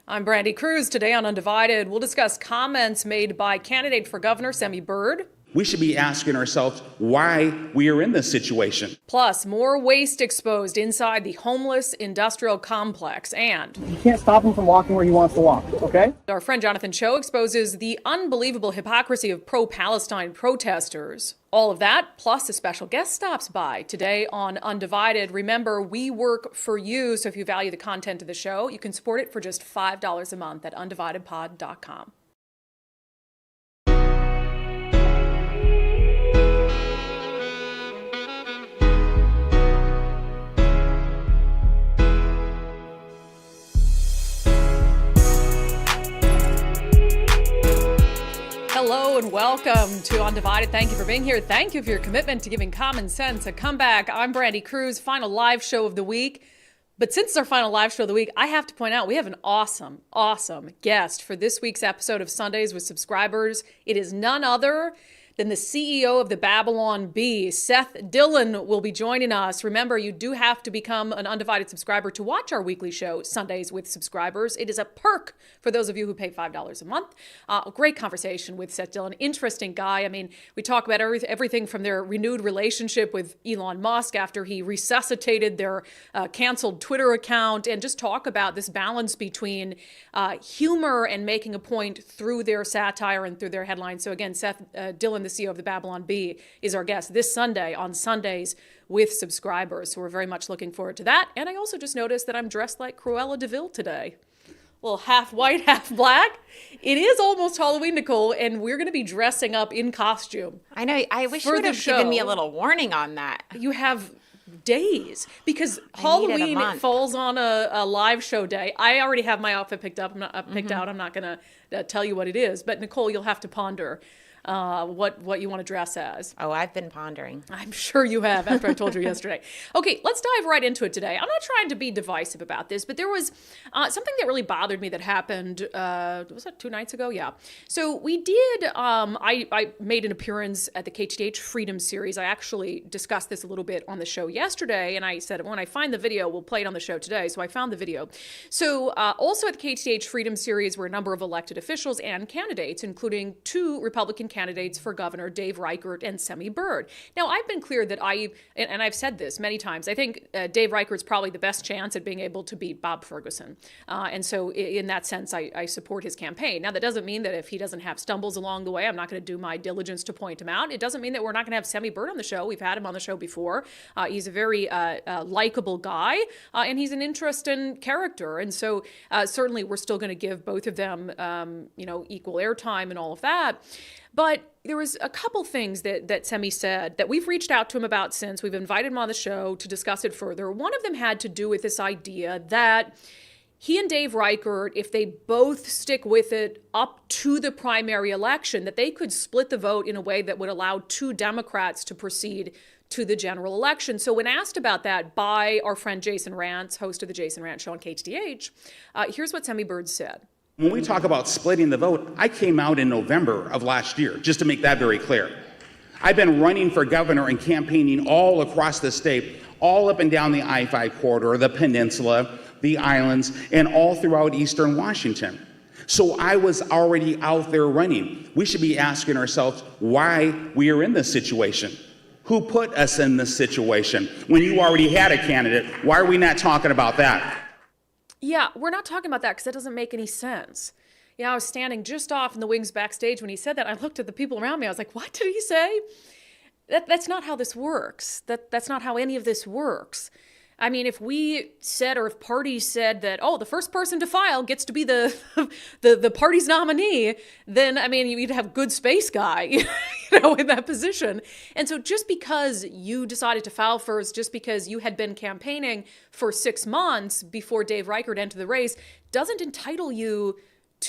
I'm Brandi Kruse. Today on Undivided, we'll discuss comments made by candidate for governor Sami Bird. We should be asking ourselves why we are in this situation. Plus, more waste exposed inside the homeless industrial complex. And you can't stop him from walking where he wants to walk, okay? Our friend Jonathan Choe exposes the unbelievable hypocrisy of pro-Palestine protesters. All of that, plus a special guest stops by today on Undivided. Remember, we work for you, so if you value the content of the show, you can support it for just $5 a month at undividedpod.com. Hello and welcome to Undivided. Thank you for being here. Thank you for your commitment to giving common sense a comeback. I'm Brandi Kruse, final live show of the week. But since it's our final live show of the week, I have to point out we have an awesome guest for this week's episode of Sundays with Subscribers. It is none other than the CEO of the Babylon Bee. Seth Dillon will be joining us. Remember, you do have to become an Undivided subscriber to watch our weekly show, Sundays with Subscribers. It is a perk for those of you who pay $5 a month. A great conversation with Seth Dillon. Interesting guy. I mean, we talk about everything from their renewed relationship with Elon Musk after he resuscitated their canceled Twitter account, and just talk about this balance between humor and making a point through their satire and through their headlines. So again, Seth Dillon, the CEO of the Babylon Bee, is our guest this Sunday on Sundays with Subscribers. So we're very much looking forward to that. And I also just noticed that I'm dressed like Cruella de Vil today. Well, half white, half black. It is almost Halloween, Nicole, and we're going to be dressing up in costume. I know. I wish you would have given me a little warning on that. You have days, because Halloween falls on a live show day. I already have my outfit picked up. I'm not picked out. I'm not going to tell you what it is. But Nicole, you'll have to ponder what you want to dress as. Oh, I've been pondering. I'm sure you have after I told you yesterday. Okay, let's dive right into it today. I'm not trying to be divisive about this, but there was something that really bothered me that happened, was that 2 nights ago? Yeah. So we did, I made an appearance at the KDH Freedom Series. I actually discussed this a little bit on the show yesterday, and I said, when I find the video, we'll play it on the show today. So I found the video. So also at the KDH Freedom Series were a number of elected officials and candidates, including 2 Republican candidates for governor, Dave Reichert and Sami Bird. Now, I've been clear that and I've said this many times, I think Dave Reichert's probably the best chance at being able to beat Bob Ferguson. And so in that sense, I support his campaign. Now, that doesn't mean that if he doesn't have stumbles along the way, I'm not going to do my diligence to point him out. It doesn't mean that we're not going to have Sami Bird on the show. We've had him on the show before. He's a very likable guy, and he's an interesting character. And so certainly we're still going to give both of them, equal airtime and all of that. But there was a couple things that Sami said that we've reached out to him about since. We've invited him on the show to discuss it further. One of them had to do with this idea that he and Dave Reichert, if they both stick with it up to the primary election, that they could split the vote in a way that would allow 2 Democrats to proceed to the general election. So when asked about that by our friend Jason Rantz, host of the Jason Rantz Show on KDH, here's what Sami Bird said. When we talk about splitting the vote, I came out in November of last year, just to make that very clear. I've been running for governor and campaigning all across the state, all up and down the I-5 corridor, the peninsula, the islands, and all throughout eastern Washington. So I was already out there running. We should be asking ourselves why we are in this situation. Who put us in this situation? When you already had a candidate, why are we not talking about that? Yeah, we're not talking about that because that doesn't make any sense. I was standing just off in the wings backstage when he said that. I looked at the people around me. I was like, what did he say? That's not how this works. That's not how any of this works. I mean, if we said, or if parties said that, the first person to file gets to be the party's nominee, then, I mean, you'd have good space guy, in that position. And so just because you decided to file first, just because you had been campaigning for 6 months before Dave Reichert entered the race, doesn't entitle you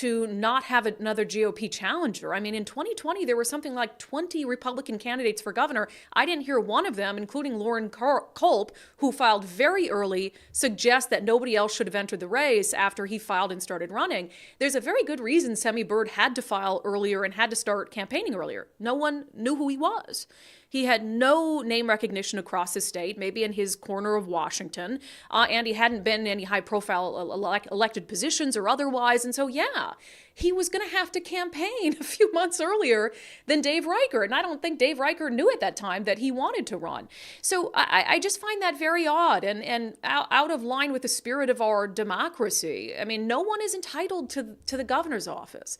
to not have another GOP challenger. I mean, in 2020, there were something like 20 Republican candidates for governor. I didn't hear one of them, including Lauren Culp, who filed very early, suggest that nobody else should have entered the race after he filed and started running. There's a very good reason Sami Bird had to file earlier and had to start campaigning earlier. No one knew who he was. He had no name recognition across the state, maybe in his corner of Washington, and he hadn't been in any high-profile elected positions or otherwise. And so, yeah, he was going to have to campaign a few months earlier than Dave Reichert. And I don't think Dave Reichert knew at that time that he wanted to run. So I just find that very odd and out of line with the spirit of our democracy. I mean, no one is entitled to the governor's office.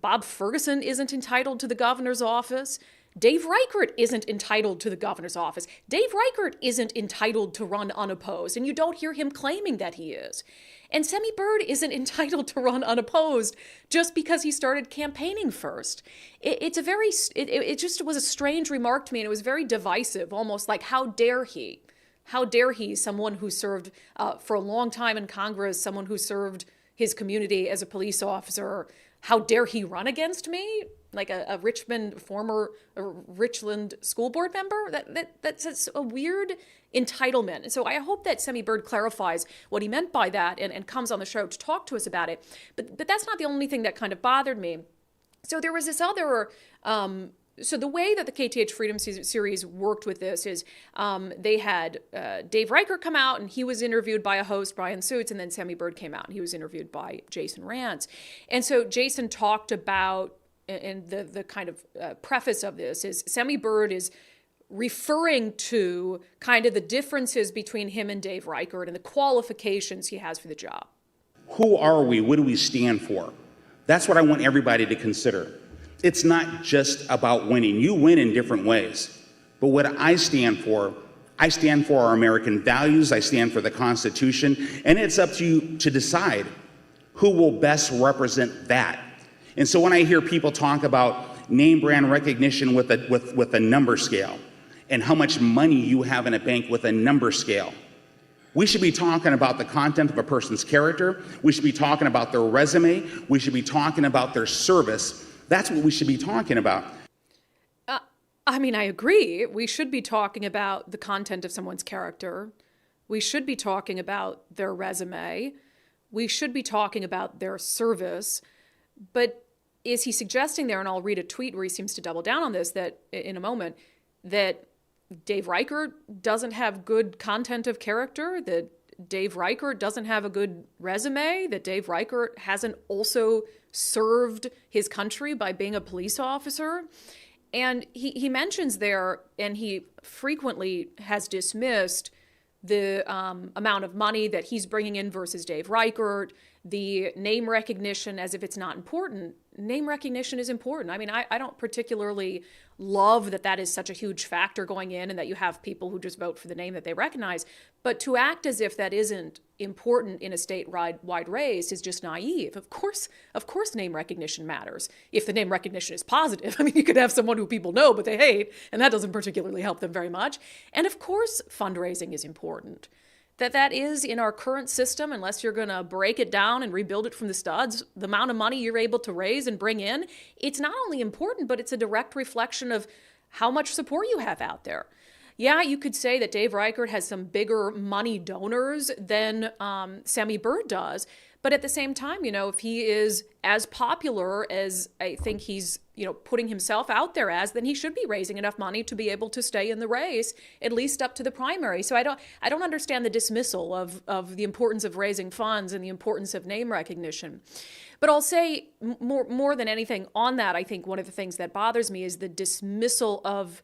Bob Ferguson isn't entitled to the governor's office. Dave Reichert isn't entitled to the governor's office. Dave Reichert isn't entitled to run unopposed, and you don't hear him claiming that he is. And Sami Bird isn't entitled to run unopposed just because he started campaigning first. It just was a strange remark to me, and it was very divisive, almost like, how dare he? How dare he, someone who served for a long time in Congress, someone who served his community as a police officer, how dare he run against me? Like a former Richland school board member? That's a weird entitlement. And so I hope that Sami Bird clarifies what he meant by that and comes on the show to talk to us about it. But that's not the only thing that kind of bothered me. So there was this other... So the way that the KDH Freedom Series worked with this is they had Dave Reichert come out, and he was interviewed by a host, Brian Suits, and then Sami Bird came out, and he was interviewed by Jason Rantz. And so Jason talked about, and the kind of preface of this is Sami Bird is referring to kind of the differences between him and Dave Reichert and the qualifications he has for the job. Who are we? What do we stand for? That's what I want everybody to consider. It's not just about winning. You win in different ways. But what I stand for our American values, I stand for the Constitution, and it's up to you to decide who will best represent that. And so when I hear people talk about name brand recognition with a number scale and how much money you have in a bank with a number scale, we should be talking about the content of a person's character. We should be talking about their resume. We should be talking about their service. That's what we should be talking about. I mean, I agree. We should be talking about the content of someone's character. We should be talking about their resume. We should be talking about their service. But is he suggesting there, and I'll read a tweet where he seems to double down on this, that in a moment, that Dave Reichert doesn't have good content of character, that Dave Reichert doesn't have a good resume, that Dave Reichert hasn't also served his country by being a police officer? And he mentions there, and he frequently has dismissed the amount of money that he's bringing in versus Dave Reichert, the name recognition as if it's not important. Name recognition is important. I mean, I don't particularly love that is such a huge factor going in and that you have people who just vote for the name that they recognize. But to act as if that isn't important in a statewide race is just naive. Of course, name recognition matters. If the name recognition is positive, I mean, you could have someone who people know but they hate, and that doesn't particularly help them very much. And of course, fundraising is important. That is in our current system, unless you're going to break it down and rebuild it from the studs, the amount of money you're able to raise and bring in, it's not only important, but it's a direct reflection of how much support you have out there. Yeah, you could say that Dave Reichert has some bigger money donors than Sami Bird does. But at the same time, if he is as popular as I think he's, putting himself out there as, then he should be raising enough money to be able to stay in the race, at least up to the primary. So I don't understand the dismissal of the importance of raising funds and the importance of name recognition. But I'll say more than anything on that, I think one of the things that bothers me is the dismissal of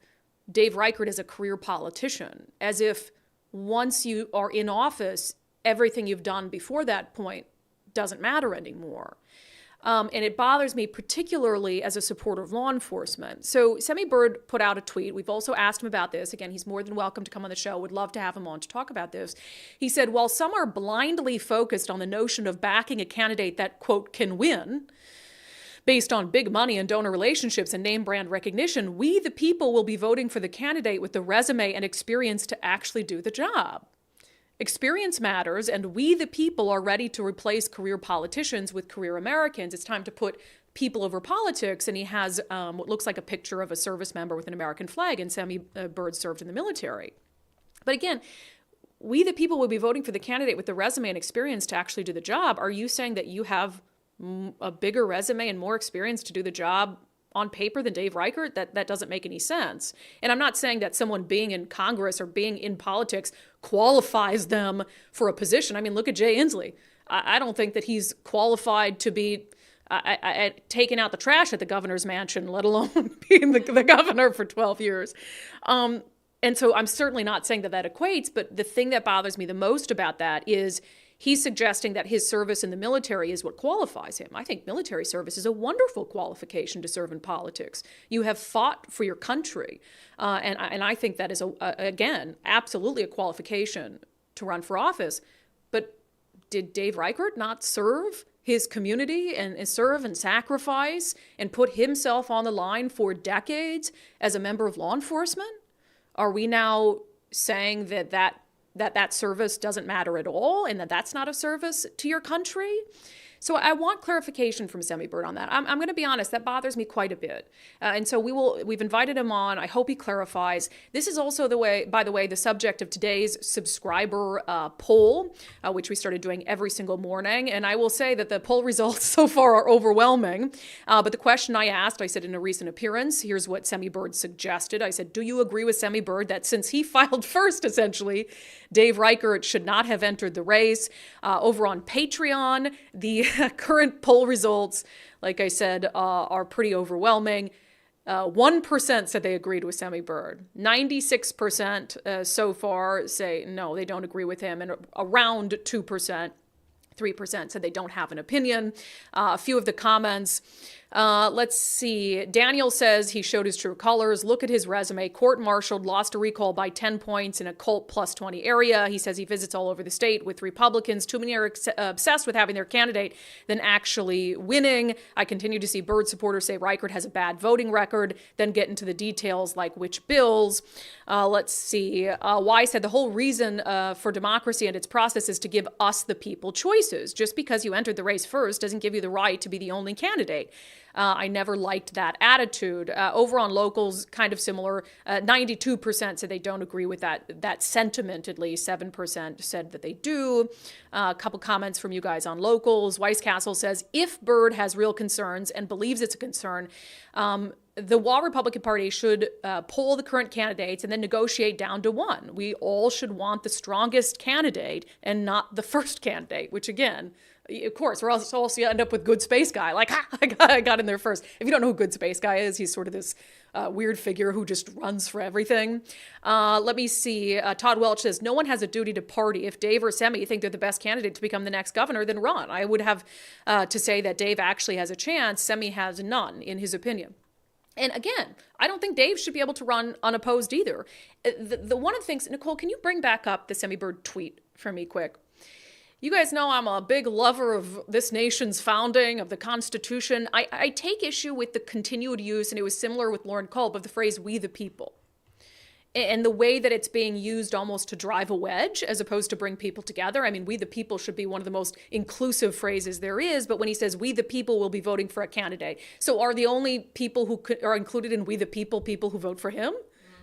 Dave Reichert as a career politician, as if once you are in office, everything you've done before that point doesn't matter anymore. And it bothers me particularly as a supporter of law enforcement. So Sami Bird put out a tweet. We've also asked him about this. Again, he's more than welcome to come on the show. Would love to have him on to talk about this. He said, while some are blindly focused on the notion of backing a candidate that, quote, can win, based on big money and donor relationships and name brand recognition, we, the people, will be voting for the candidate with the resume and experience to actually do the job. experience matters, and we, the people, are ready to replace career politicians with career Americans. It's time to put people over politics. And he has what looks like a picture of a service member with an American flag, and Sami Bird served in the military. But again, we, the people, will be voting for the candidate with the resume and experience to actually do the job. Are you saying that you have a bigger resume and more experience to do the job on paper than Dave Reichert? That doesn't make any sense. And I'm not saying that someone being in Congress or being in politics qualifies them for a position. I mean, look at Jay Inslee. I don't think that he's qualified to be taking out the trash at the governor's mansion, let alone being the governor for 12 years. And so I'm certainly not saying that equates, but the thing that bothers me the most about that is he's suggesting that his service in the military is what qualifies him. I think military service is a wonderful qualification to serve in politics. You have fought for your country. And I think that is, again, absolutely a qualification to run for office. But did Dave Reichert not serve his community and serve and sacrifice and put himself on the line for decades as a member of law enforcement? Are we now saying that service doesn't matter at all and that that's not a service to your country? So I want clarification from Sami Bird on that. I'm going to be honest, that bothers me quite a bit. And so we've invited him on. I hope he clarifies. This is also by the way, the subject of today's subscriber poll, which we started doing every single morning. And I will say that the poll results so far are overwhelming. But the question I asked, I said in a recent appearance, here's what Sami Bird suggested. I said, do you agree with Sami Bird that since he filed first, essentially, Dave Reichert should not have entered the race? Over on Patreon, the current poll results, like I said, are pretty overwhelming. 1% said they agreed with Sami Bird. 96% so far say no, they don't agree with him. And around 2%, 3% said they don't have an opinion. A few of the comments. Let's see. Daniel says he showed his true colors. Look at his resume. Court-martialed, lost a recall by 10 points in a cult plus 20 area. He says he visits all over the state with Republicans. Too many are obsessed with having their candidate than actually winning. I continue to see Bird supporters say Reichert has a bad voting record, then get into the details like which bills. Let's see. Y said the whole reason for democracy and its process is to give us, the people, choices. Just because you entered the race first doesn't give you the right to be the only candidate. I never liked that attitude. Over on locals, kind of similar. 92% said they don't agree with that sentiment, at least. 7% said that they do. A couple comments from you guys on locals. Weisscastle says, if Bird has real concerns and believes it's a concern, the Wa Republican Party should poll the current candidates and then negotiate down to one. We all should want the strongest candidate and not the first candidate, which again, of course, we're also end up with Good Space Guy. Like, I got in there first. If you don't know who Good Space Guy is, he's sort of this weird figure who just runs for everything. Let me see. Todd Welch says, no one has a duty to party. If Dave or Sami think they're the best candidate to become the next governor, then run. I would have to say that Dave actually has a chance. Sami has none, in his opinion. And again, I don't think Dave should be able to run unopposed either. The one of the things, Nicole, can you bring back up the Sami Bird tweet for me quick? You guys know I'm a big lover of this nation's founding, of the Constitution. I take issue with the continued use, and it was similar with Lauren Culp, of the phrase, we the people. And the way that it's being used almost to drive a wedge as opposed to bring people together. I mean, we the people should be one of the most inclusive phrases there is, but when he says we the people will be voting for a candidate. So are the only people who are included in we the people who vote for him?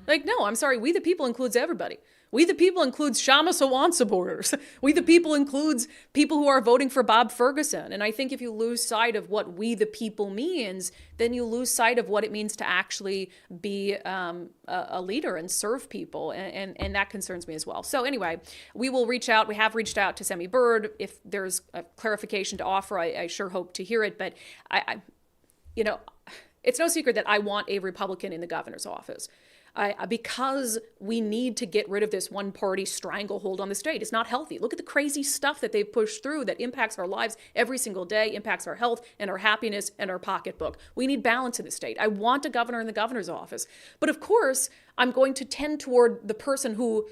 Like, no, I'm sorry, we the people includes everybody. We the people includes Shama Sawan supporters. We the people includes people who are voting for Bob Ferguson. And I think if you lose sight of what we the people means, then you lose sight of what it means to actually be a leader and serve people. And that concerns me as well. So anyway, we will reach out. We have reached out to Sami Bird. If there's a clarification to offer, I sure hope to hear it. But it's no secret that I want a Republican in the governor's office. Because we need to get rid of this one-party stranglehold on the state. It's not healthy. Look at the crazy stuff that they've pushed through that impacts our lives every single day, impacts our health and our happiness and our pocketbook. We need balance in the state. I want a governor in the governor's office. But of course, I'm going to tend toward the person who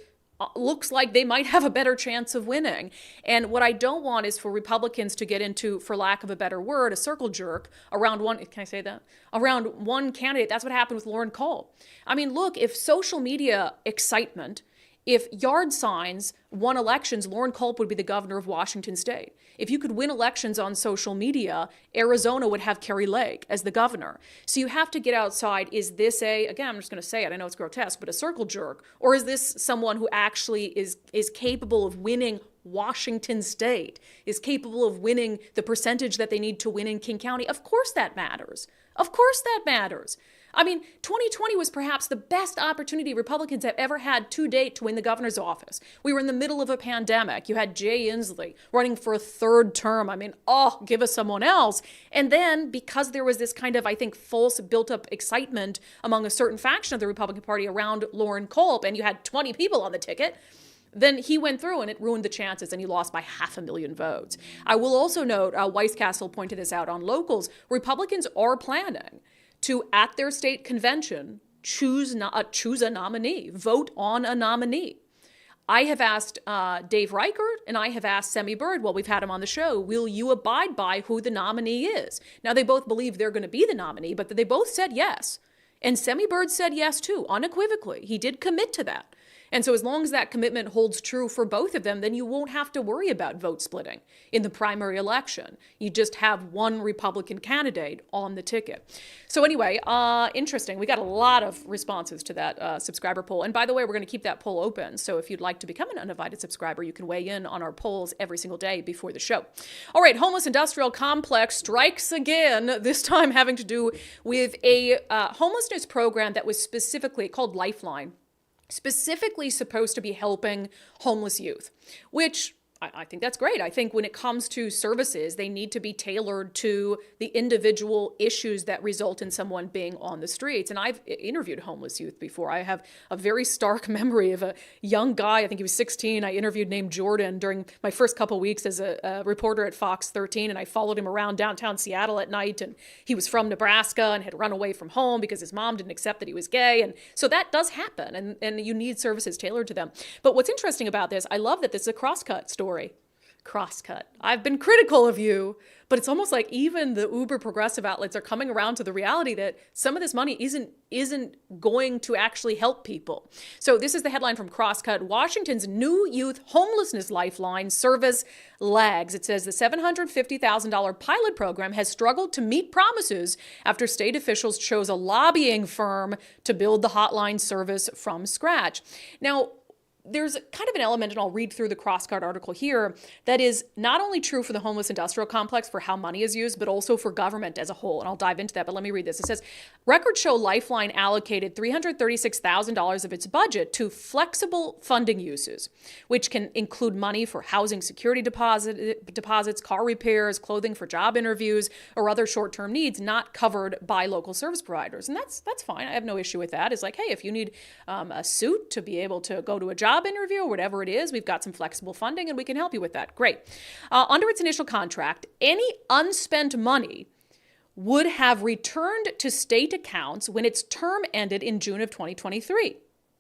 looks like they might have a better chance of winning. And what I don't want is for Republicans to get into, for lack of a better word, a circle jerk around one, can I say that? Around one candidate. That's what happened with Lauren Culp. I mean, look, if social media excitement If yard signs won elections, Lauren Culp would be the governor of Washington state. If you could win elections on social media, Arizona would have Kari Lake as the governor. So you have to get outside. Is this again, I'm just going to say it, I know it's grotesque, but a circle jerk? Or is this someone who actually is capable of winning Washington state, is capable of winning the percentage that they need to win in King County? Of course that matters. Of course that matters. I mean, 2020 was perhaps the best opportunity Republicans have ever had to date to win the governor's office. We were in the middle of a pandemic. You had Jay Inslee running for a third term. I mean, give us someone else. And then because there was this kind of, I think, false built-up excitement among a certain faction of the Republican Party around Lauren Culp, and you had 20 people on the ticket, then he went through and it ruined the chances and he lost by 500,000 votes. I will also note, Weiscastle pointed this out on locals, Republicans are planning to, at their state convention, choose a nominee, vote on a nominee. I have asked Dave Reichert and I have asked Sami Bird, well, we've had him on the show, will you abide by who the nominee is? Now, they both believe they're going to be the nominee, but they both said yes. And Sami Bird said yes, too, unequivocally. He did commit to that. And so as long as that commitment holds true for both of them, then you won't have to worry about vote splitting in the primary election. You just have one Republican candidate on the ticket. So anyway, interesting. We got a lot of responses to that subscriber poll. And by the way, we're going to keep that poll open. So if you'd like to become an undivided subscriber, you can weigh in on our polls every single day before the show. All right, homeless industrial complex strikes again, this time having to do with a homelessness program that was specifically called Lifeline, specifically supposed to be helping homeless youth, which I think that's great. I think when it comes to services, they need to be tailored to the individual issues that result in someone being on the streets. And I've interviewed homeless youth before. I have a very stark memory of a young guy, I think he was 16, I interviewed, named Jordan during my first couple weeks as a reporter at Fox 13. And I followed him around downtown Seattle at night. And he was from Nebraska and had run away from home because his mom didn't accept that he was gay. And so that does happen. And you need services tailored to them. But what's interesting about this, I love that this is a crosscut story. Crosscut. I've been critical of you, but it's almost like even the uber progressive outlets are coming around to the reality that some of this money isn't going to actually help people. So this is the headline from Crosscut. Washington's new youth homelessness lifeline service lags. It says the $750,000 pilot program has struggled to meet promises after state officials chose a lobbying firm to build the hotline service from scratch. Now, there's kind of an element, and I'll read through the Crosscut article here, that is not only true for the homeless industrial complex for how money is used, but also for government as a whole. And I'll dive into that, but let me read this. It says, records show Lifeline allocated $336,000 of its budget to flexible funding uses, which can include money for housing security deposits, car repairs, clothing for job interviews, or other short-term needs not covered by local service providers. And that's fine. I have no issue with that. It's like, hey, if you need a suit to be able to go to a job interview or whatever it is, we've got some flexible funding and we can help you with that. Great. Under its initial contract, any unspent money would have returned to state accounts when its term ended in June of 2023.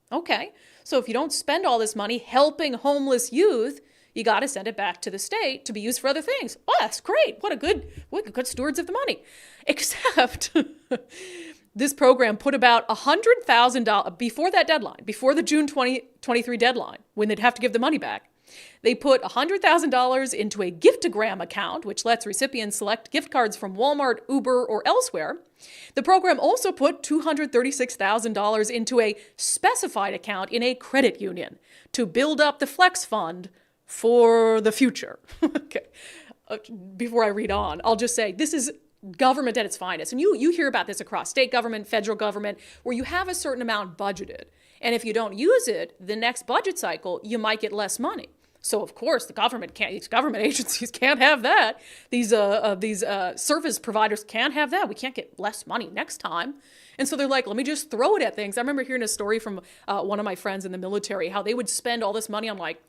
Okay, so if you don't spend all this money helping homeless youth, you got to send it back to the state to be used for other things. Oh, that's great. What good stewards of the money. Except this program put about $100,000 before that deadline, before the June 2023 deadline, when they'd have to give the money back. They put $100,000 into a Giftogram account, which lets recipients select gift cards from Walmart, Uber, or elsewhere. The program also put $236,000 into a specified account in a credit union to build up the flex fund for the future. Okay. Before I read on, I'll just say this is government at its finest. And you hear about this across state government, federal government, where you have a certain amount budgeted. And if you don't use it, the next budget cycle, you might get less money. So of course, these government agencies can't have that. These service providers can't have that. We can't get less money next time. And so they're like, let me just throw it at things. I remember hearing a story from one of my friends in the military, how they would spend all this money on like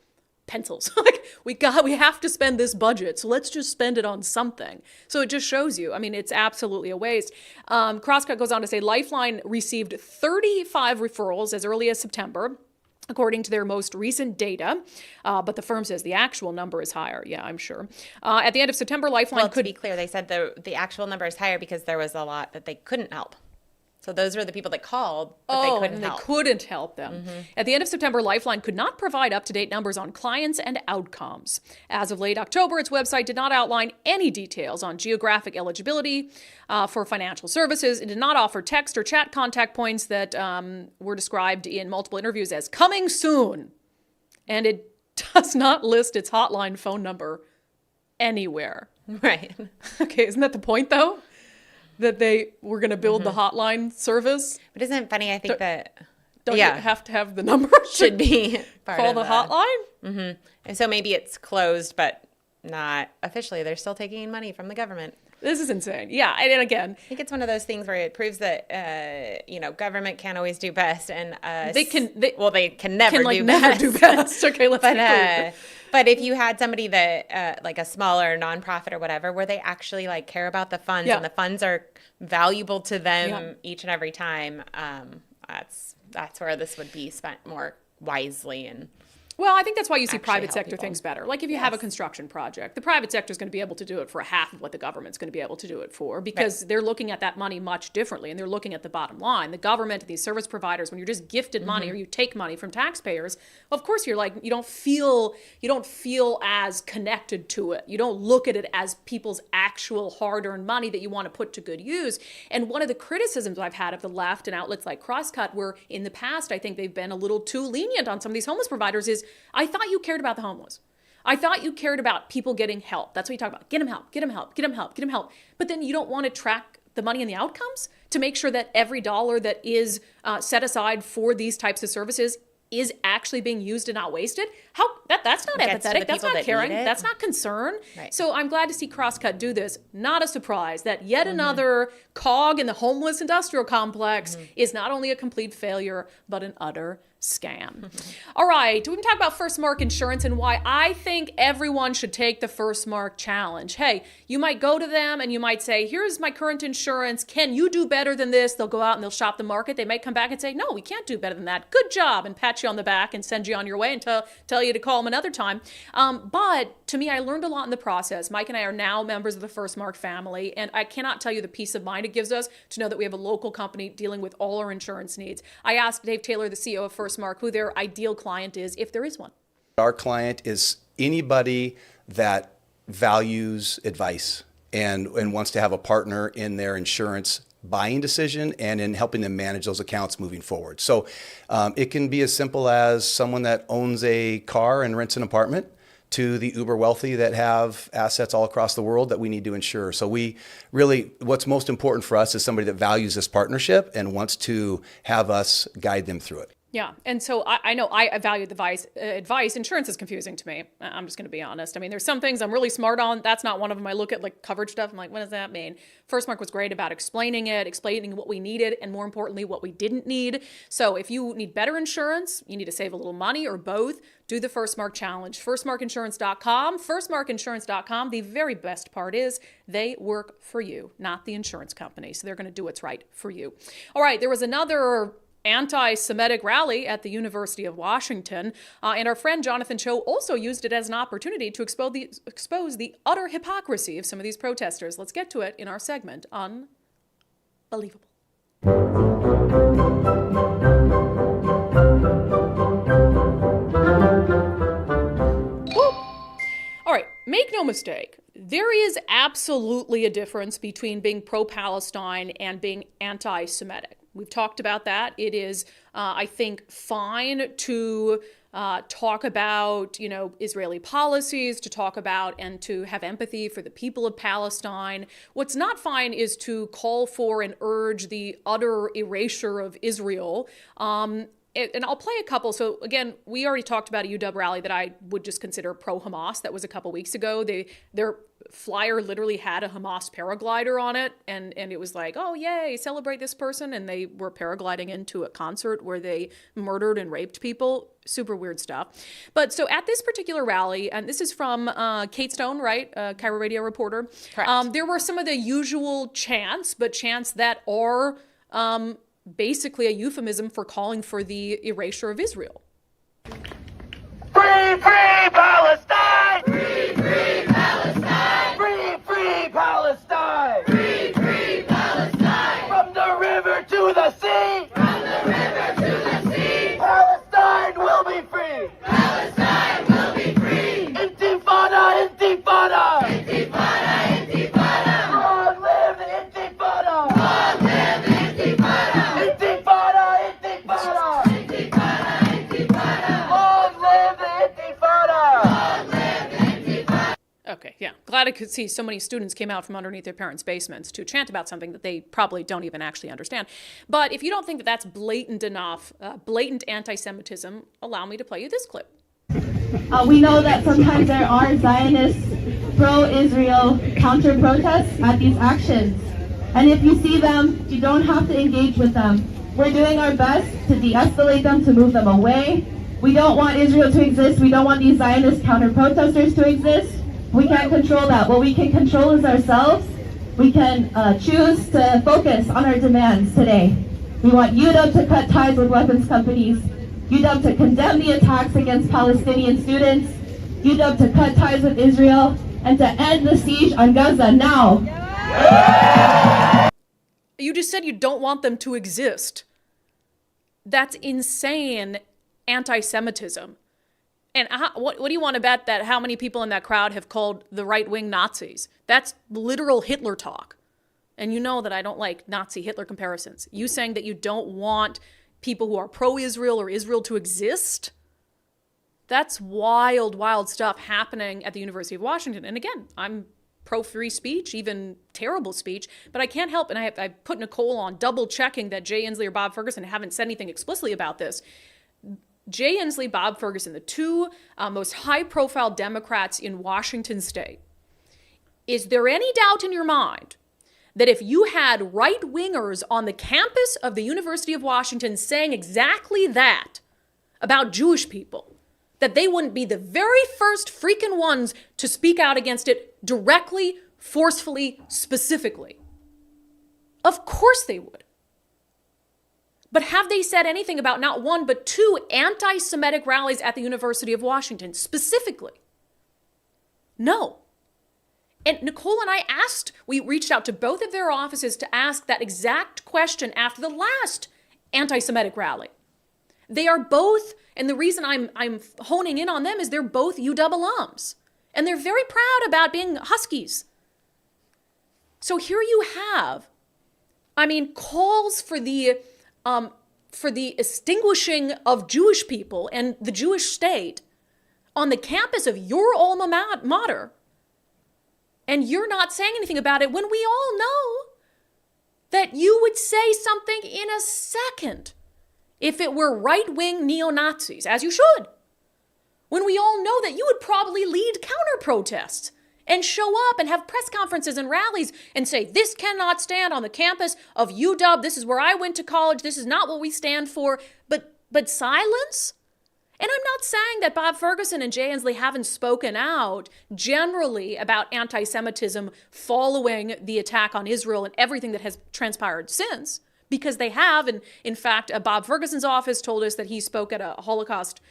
pencils. Like we have to spend this budget, so let's just spend it on something. So it just shows you, I mean, it's absolutely a waste. Crosscut goes on to say Lifeline received 35 referrals as early as September, according to their most recent data. But the firm says the actual number is higher. Yeah, I'm sure. At the end of September, Lifeline to be clear, they said the actual number is higher because there was a lot that they couldn't help. So those were the people that called, but they couldn't help. They couldn't help them. At the end of September, Lifeline could not provide up-to-date numbers on clients and outcomes. As of late October, its website did not outline any details on geographic eligibility for financial services. It did not offer text or chat contact points that were described in multiple interviews as coming soon. And it does not list its hotline phone number anywhere. Right. Okay, isn't that the point, though? That they were going to build the hotline service? But isn't it funny? I think Don't you have to have the number? Should be part call of the hotline? Mm-hmm. And so maybe it's closed, but not officially. They're still taking money from the government. This is insane. Yeah, and again, I think it's one of those things where it proves that government can't always do best, and they can never do best. Okay, let's be clear. But if you had somebody that like a smaller nonprofit or whatever, where they actually like care about the funds and the funds are valuable to them each and every time, that's where this would be spent more wisely. And well, I think that's why you see private sector things better. Like if you have a construction project, the private sector is going to be able to do it for half of what the government's going to be able to do it for, because they're looking at that money much differently, and they're looking at the bottom line. The government, these service providers, when you're just gifted money or you take money from taxpayers, of course you're like, you don't feel as connected to it. You don't look at it as people's actual hard-earned money that you want to put to good use. And one of the criticisms I've had of the left and outlets like Crosscut, where in the past I think they've been a little too lenient on some of these homeless providers, is I thought you cared about the homeless. I thought you cared about people getting help. That's what you talk about. Get them help, get them help, get them help, get them help. But then you don't want to track the money and the outcomes to make sure that every dollar that is set aside for these types of services is actually being used and not wasted. That's not empathetic. That's not caring. That's not concern. Right. So I'm glad to see Crosscut do this. Not a surprise that yet another cog in the homeless industrial complex is not only a complete failure, but an utter scam. All right, we can talk about FirstMark Insurance and why I think everyone should take the FirstMark challenge. Hey, you might go to them and you might say, here's my current insurance. Can you do better than this? They'll go out and they'll shop the market. They might come back and say, no, we can't do better than that. Good job, and pat you on the back and send you on your way and tell you to call them another time. But to me, I learned a lot in the process. Mike and I are now members of the FirstMark family, and I cannot tell you the peace of mind it gives us to know that we have a local company dealing with all our insurance needs. I asked Dave Taylor, the CEO of FirstMark, who their ideal client is, if there is one. Our client is anybody that values advice and wants to have a partner in their insurance buying decision and in helping them manage those accounts moving forward. So it can be as simple as someone that owns a car and rents an apartment, to the uber wealthy that have assets all across the world that we need to insure. So we really, what's most important for us is somebody that values this partnership and wants to have us guide them through it. Yeah, and so I know I value the advice. Insurance is confusing to me. I'm just going to be honest. I mean, there's some things I'm really smart on. That's not one of them. I look at like coverage stuff. I'm like, what does that mean? FirstMark was great about explaining what we needed, and more importantly, what we didn't need. So if you need better insurance, you need to save a little money, or both, do the FirstMark challenge. FirstMarkInsurance.com. FirstMarkInsurance.com. The very best part is they work for you, not the insurance company. So they're going to do what's right for you. All right, there was another anti-Semitic rally at the University of Washington, and our friend Jonathan Choe also used it as an opportunity to expose the utter hypocrisy of some of these protesters. Let's get to it in our segment, Unbelievable. All right, make no mistake, there is absolutely a difference between being pro-Palestine and being anti-Semitic. We've talked about that. It is, I think, fine to talk about, Israeli policies, to talk about and to have empathy for the people of Palestine. What's not fine is to call for and urge the utter erasure of Israel. And I'll play a couple. So again, we already talked about a UW rally that I would just consider pro-Hamas. That was a couple weeks ago. Their flyer literally had a Hamas paraglider on it. And it was like, oh, yay, celebrate this person. And they were paragliding into a concert where they murdered and raped people. Super weird stuff. But so at this particular rally, and this is from Kate Stone, right? Cairo radio reporter. Correct. There were some of the usual chants, but chants that are basically a euphemism for calling for the erasure of Israel. Free, free Palestine! Free, free Palestine! Free, free Palestine! Free, free Palestine! From the river to the see so many students came out from underneath their parents' basements to chant about something that they probably don't even actually understand. But if you don't think that that's blatant enough, blatant anti-Semitism, allow me to play you this clip. We know that sometimes there are Zionist, pro-Israel counter-protests at these actions. And if you see them, you don't have to engage with them. We're doing our best to de-escalate them, to move them away. We don't want Israel to exist. We don't want these Zionist counter-protesters to exist. We can't control that. What we can control is ourselves. We can choose to focus on our demands today. We want UW to cut ties with weapons companies, UW to condemn the attacks against Palestinian students, UW to cut ties with Israel, and to end the siege on Gaza now. You just said you don't want them to exist. That's insane anti-Semitism. And what do you want to bet that how many people in that crowd have called the right-wing Nazis? That's literal Hitler talk. And you know that I don't like Nazi-Hitler comparisons. You saying that you don't want people who are pro-Israel or Israel to exist? That's wild, wild stuff happening at the University of Washington. And again, I'm pro-free speech, even terrible speech, but I can't help, and I put Nicole on double checking that Jay Inslee or Bob Ferguson haven't said anything explicitly about this. Jay Inslee, Bob Ferguson, the two most high-profile Democrats in Washington state. Is there any doubt in your mind that if you had right-wingers on the campus of the University of Washington saying exactly that about Jewish people, that they wouldn't be the very first freaking ones to speak out against it directly, forcefully, specifically? Of course they would. But have they said anything about not one, but two anti-Semitic rallies at the University of Washington specifically? No. And Nicole and I we reached out to both of their offices to ask that exact question after the last anti-Semitic rally. They are both, and the reason I'm honing in on them is they're both UW alums. And they're very proud about being Huskies. So here you have, calls for the extinguishing of Jewish people and the Jewish state on the campus of your alma mater. And you're not saying anything about it when we all know that you would say something in a second if it were right-wing neo-Nazis, as you should. When we all know that you would probably lead counter-protests and show up and have press conferences and rallies and say, this cannot stand on the campus of UW. This is where I went to college. This is not what we stand for. But silence? And I'm not saying that Bob Ferguson and Jay Inslee haven't spoken out generally about anti-Semitism following the attack on Israel and everything that has transpired since, because they have. And in fact, Bob Ferguson's office told us that he spoke at a Holocaust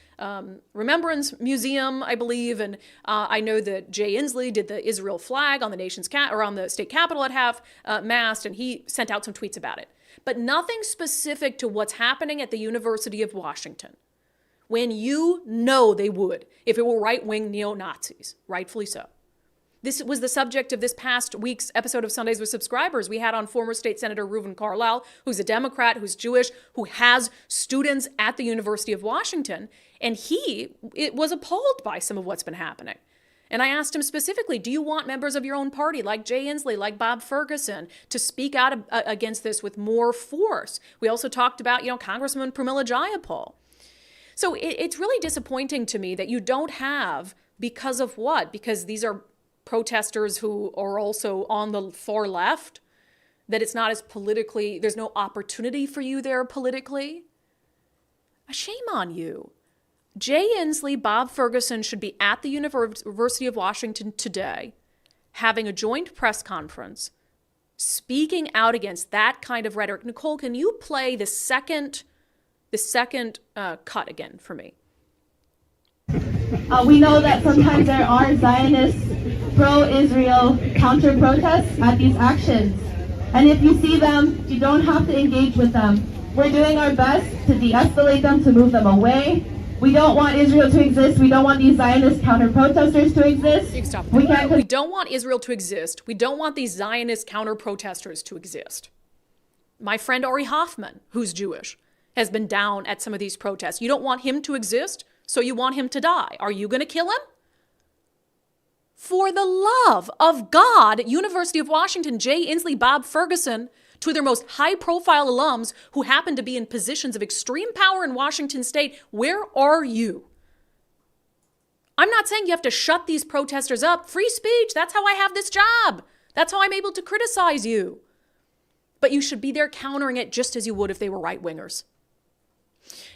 Remembrance Museum, I believe. And I know that Jay Inslee did the Israel flag on the nation's or on the state capitol at half-mast, and he sent out some tweets about it. But nothing specific to what's happening at the University of Washington, when you know they would if it were right-wing neo-Nazis, rightfully so. This was the subject of this past week's episode of Sundays with Subscribers. We had on former State Senator Reuven Carlisle, who's a Democrat, who's Jewish, who has students at the University of Washington, and he was appalled by some of what's been happening. And I asked him specifically, do you want members of your own party, like Jay Inslee, like Bob Ferguson, to speak out against this with more force? We also talked about, Congresswoman Pramila Jayapal. So it's really disappointing to me that you don't have, because of what? Because these are protesters who are also on the far left, that it's not as politically, there's no opportunity for you there politically? Shame on you. Jay Inslee, Bob Ferguson should be at the University of Washington today, having a joint press conference, speaking out against that kind of rhetoric. Nicole, can you play the second cut again for me? We know that sometimes there are Zionist, pro-Israel counter-protests at these actions. And if you see them, you don't have to engage with them. We're doing our best to de-escalate them, to move them away. We don't want Israel to exist. We don't want these Zionist counter-protesters to exist. We don't want Israel to exist. We don't want these Zionist counter-protesters to exist. My friend Ari Hoffman, who's Jewish, has been down at some of these protests. You don't want him to exist, so you want him to die. Are you going to kill him? For the love of God, University of Washington, Jay Inslee, Bob Ferguson, two of their most high-profile alums who happen to be in positions of extreme power in Washington state, where are you? I'm not saying you have to shut these protesters up. Free speech, that's how I have this job. That's how I'm able to criticize you. But you should be there countering it just as you would if they were right-wingers.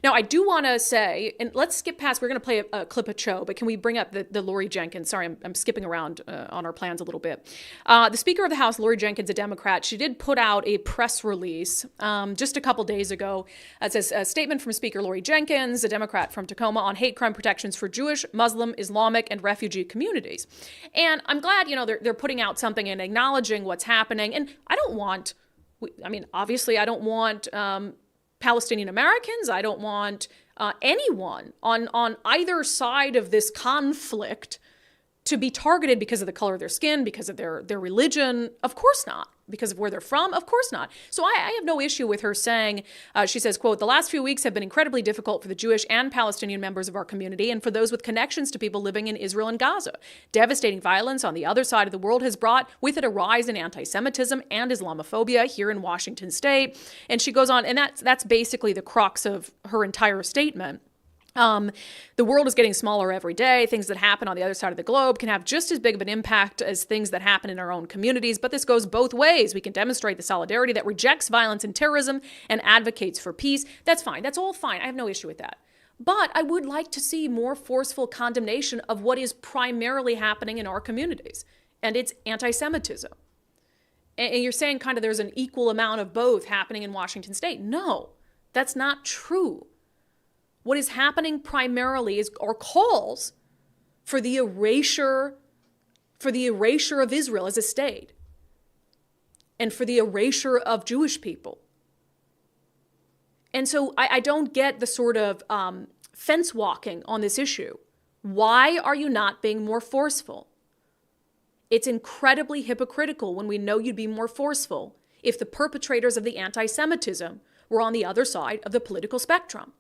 Now, I do want to say, and let's skip past, we're going to play a clip of Choe, but can we bring up the Lori Jenkins? Sorry, I'm skipping around on our plans a little bit. The Speaker of the House, Lori Jenkins, a Democrat, she did put out a press release just a couple days ago. It says a statement from Speaker Lori Jenkins, a Democrat from Tacoma, on hate crime protections for Jewish, Muslim, Islamic, and refugee communities. And I'm glad, they're putting out something and acknowledging what's happening. And obviously I don't want Palestinian Americans. I don't want anyone on either side of this conflict to be targeted because of the color of their skin, because of their religion. Of course not. Because of where they're from? Of course not. So I have no issue with her saying, she says, quote, "The last few weeks have been incredibly difficult for the Jewish and Palestinian members of our community and for those with connections to people living in Israel and Gaza. Devastating violence on the other side of the world has brought with it a rise in anti-Semitism and Islamophobia here in Washington state." And she goes on, and that's basically the crux of her entire statement. The world is getting smaller every day. Things that happen on the other side of the globe can have just as big of an impact as things that happen in our own communities, but this goes both ways. We can demonstrate the solidarity that rejects violence and terrorism and advocates for peace. That's fine. That's all fine. I have no issue with that. But I would like to see more forceful condemnation of what is primarily happening in our communities, and it's anti-Semitism. And you're saying kind of there's an equal amount of both happening in Washington state. No, that's not true. What is happening primarily is our calls for the erasure of Israel as a state and for the erasure of Jewish people. And so I don't get the sort of fence walking on this issue. Why are you not being more forceful? It's incredibly hypocritical when we know you'd be more forceful if the perpetrators of the anti-Semitism were on the other side of the political spectrum.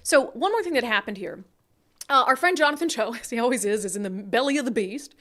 So one more thing that happened here. Our friend Jonathan Choe, as he always is in the belly of the beast.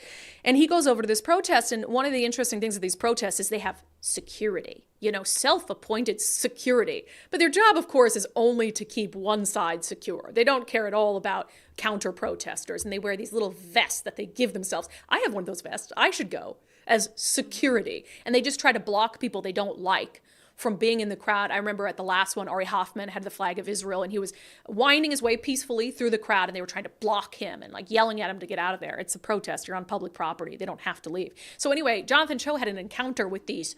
And he goes over to this protest. And one of the interesting things of these protests is they have security, self-appointed security. But their job, of course, is only to keep one side secure. They don't care at all about counter-protesters. And they wear these little vests that they give themselves. I have one of those vests. I should go as security. And they just try to block people they don't like from being in the crowd. I remember at the last one, Ari Hoffman had the flag of Israel and he was winding his way peacefully through the crowd and they were trying to block him and yelling at him to get out of there. It's a protest. You're on public property. They don't have to leave. So anyway, Jonathan Choe had an encounter with these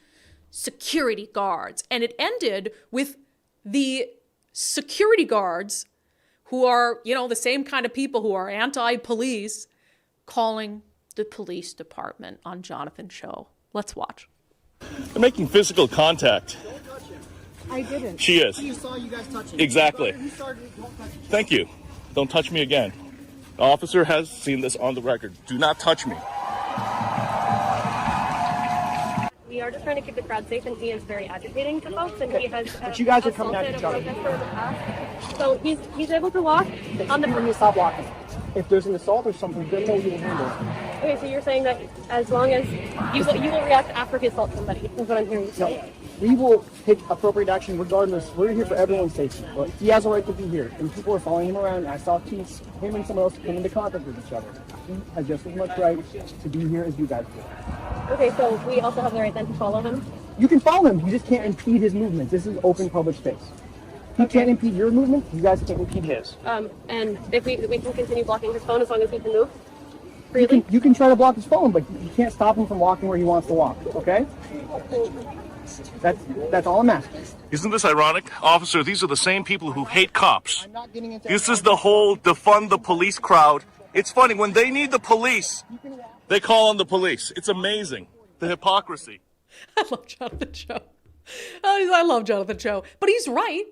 security guards and it ended with the security guards who are, the same kind of people who are anti-police calling the police department on Jonathan Choe. Let's watch. They're making physical contact. I didn't. She is. You saw you guys touching. Exactly. You started, don't touch me. Thank you. Don't touch me again. The officer has seen this on the record. Do not touch me. We are just trying to keep the crowd safe, and he is very agitating to folks, and he has. But you guys are coming at each other. So he's able to walk on the. When you stop walking. If there's an assault or something, then no, you will handle it. Okay, so you're saying that as long as you will react after he assaults somebody, is what I'm hearing you say. No, we will take appropriate action regardless. We're here for everyone's safety. But he has a right to be here, and people are following him around. I saw him and someone else come into contact with each other. He has just as much right to be here as you guys do. Okay, so we also have the right then to follow him? You can follow him. You just can't impede his movement. This is open public space. He can't impede your movement. You guys can't impede his. And if we can continue blocking his phone as long as he can move freely? You can try to block his phone, but you can't stop him from walking where he wants to walk, okay? That's all I'm asking. Isn't this ironic? Officer, these are the same people who hate cops. I'm not getting into This is the whole defund the police crowd. It's funny, when they need the police, they call on the police. It's amazing. The hypocrisy. I love Jonathan Choe. I love Jonathan Choe. But he's right.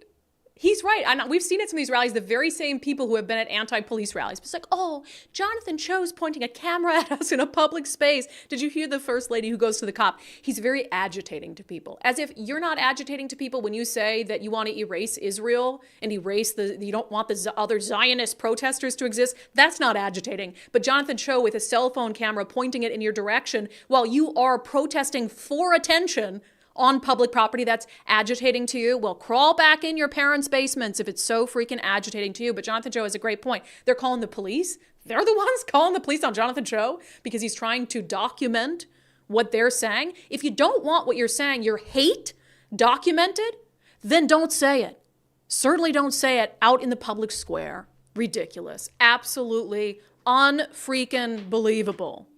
He's right. We've seen it in these rallies, the very same people who have been at anti-police rallies. It's like, oh, Jonathan Choe's pointing a camera at us in a public space. Did you hear the first lady who goes to the cop? He's very agitating to people. As if you're not agitating to people when you say that you want to erase Israel and erase you don't want the other Zionist protesters to exist. That's not agitating. But Jonathan Choe with a cell phone camera pointing it in your direction while you are protesting for attention on public property, that's agitating to you. Well, crawl back in your parents' basements if it's so freaking agitating to you. But Jonathan Choe has a great point. They're calling the police. They're the ones calling the police on Jonathan Choe because he's trying to document what they're saying. If you don't want what you're saying, your hate documented, then don't say it. Certainly don't say it out in the public square. Ridiculous. Absolutely unfreaking believable.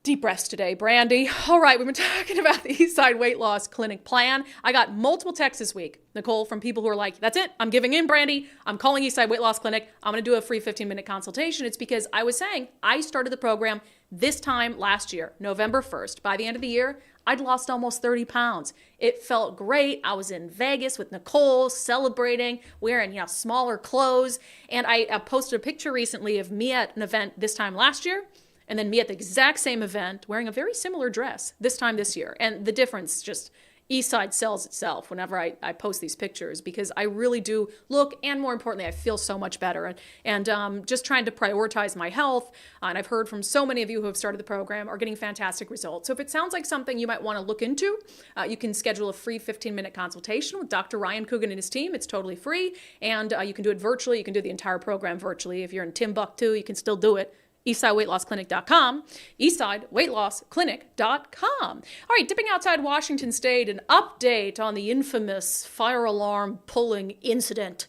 Deep rest today, Brandi. All right, we've been talking about the Eastside Weight Loss Clinic plan. I got multiple texts this week, Nicole, from people who are like, that's it, I'm giving in, Brandi. I'm calling Eastside Weight Loss Clinic. I'm going to do a free 15-minute consultation. It's because I was saying I started the program this time last year, November 1st. By the end of the year, I'd lost almost 30 pounds. It felt great. I was in Vegas with Nicole celebrating, wearing smaller clothes. And I posted a picture recently of me at an event this time last year, and then me at the exact same event wearing a very similar dress this time this year. And the difference, just Eastside sells itself whenever I post these pictures because I really do look, and more importantly, I feel so much better. And just trying to prioritize my health. And I've heard from so many of you who have started the program are getting fantastic results. So if it sounds like something you might want to look into, you can schedule a free 15-minute consultation with Dr. Ryan Coogan and his team. It's totally free. And you can do it virtually. You can do the entire program virtually. If you're in Timbuktu, you can still do it. EastsideWeightLossClinic.com, EastsideWeightLossClinic.com. All right, dipping outside Washington State, an update on the infamous fire alarm pulling incident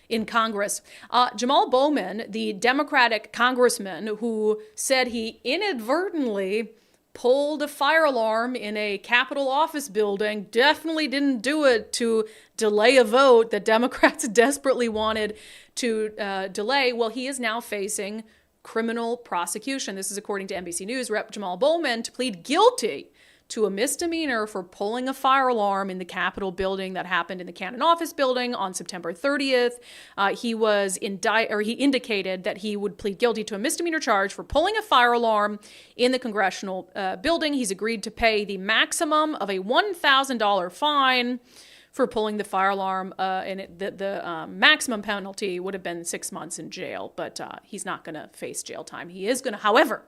in Congress. Jamal Bowman, the Democratic congressman who said he inadvertently pulled a fire alarm in a Capitol office building, definitely didn't do it to delay a vote that Democrats desperately wanted to delay. Well, he is now facing criminal prosecution. This is according to NBC News. Rep. Jamal Bowman to plead guilty to a misdemeanor for pulling a fire alarm in the Capitol building that happened in the Cannon office building on September 30th. He indicated that he would plead guilty to a misdemeanor charge for pulling a fire alarm in the congressional building. He's agreed to pay the maximum of a $1,000 fine for pulling the fire alarm, and the maximum penalty would have been 6 months in jail, but he's not going to face jail time. He is going to, however,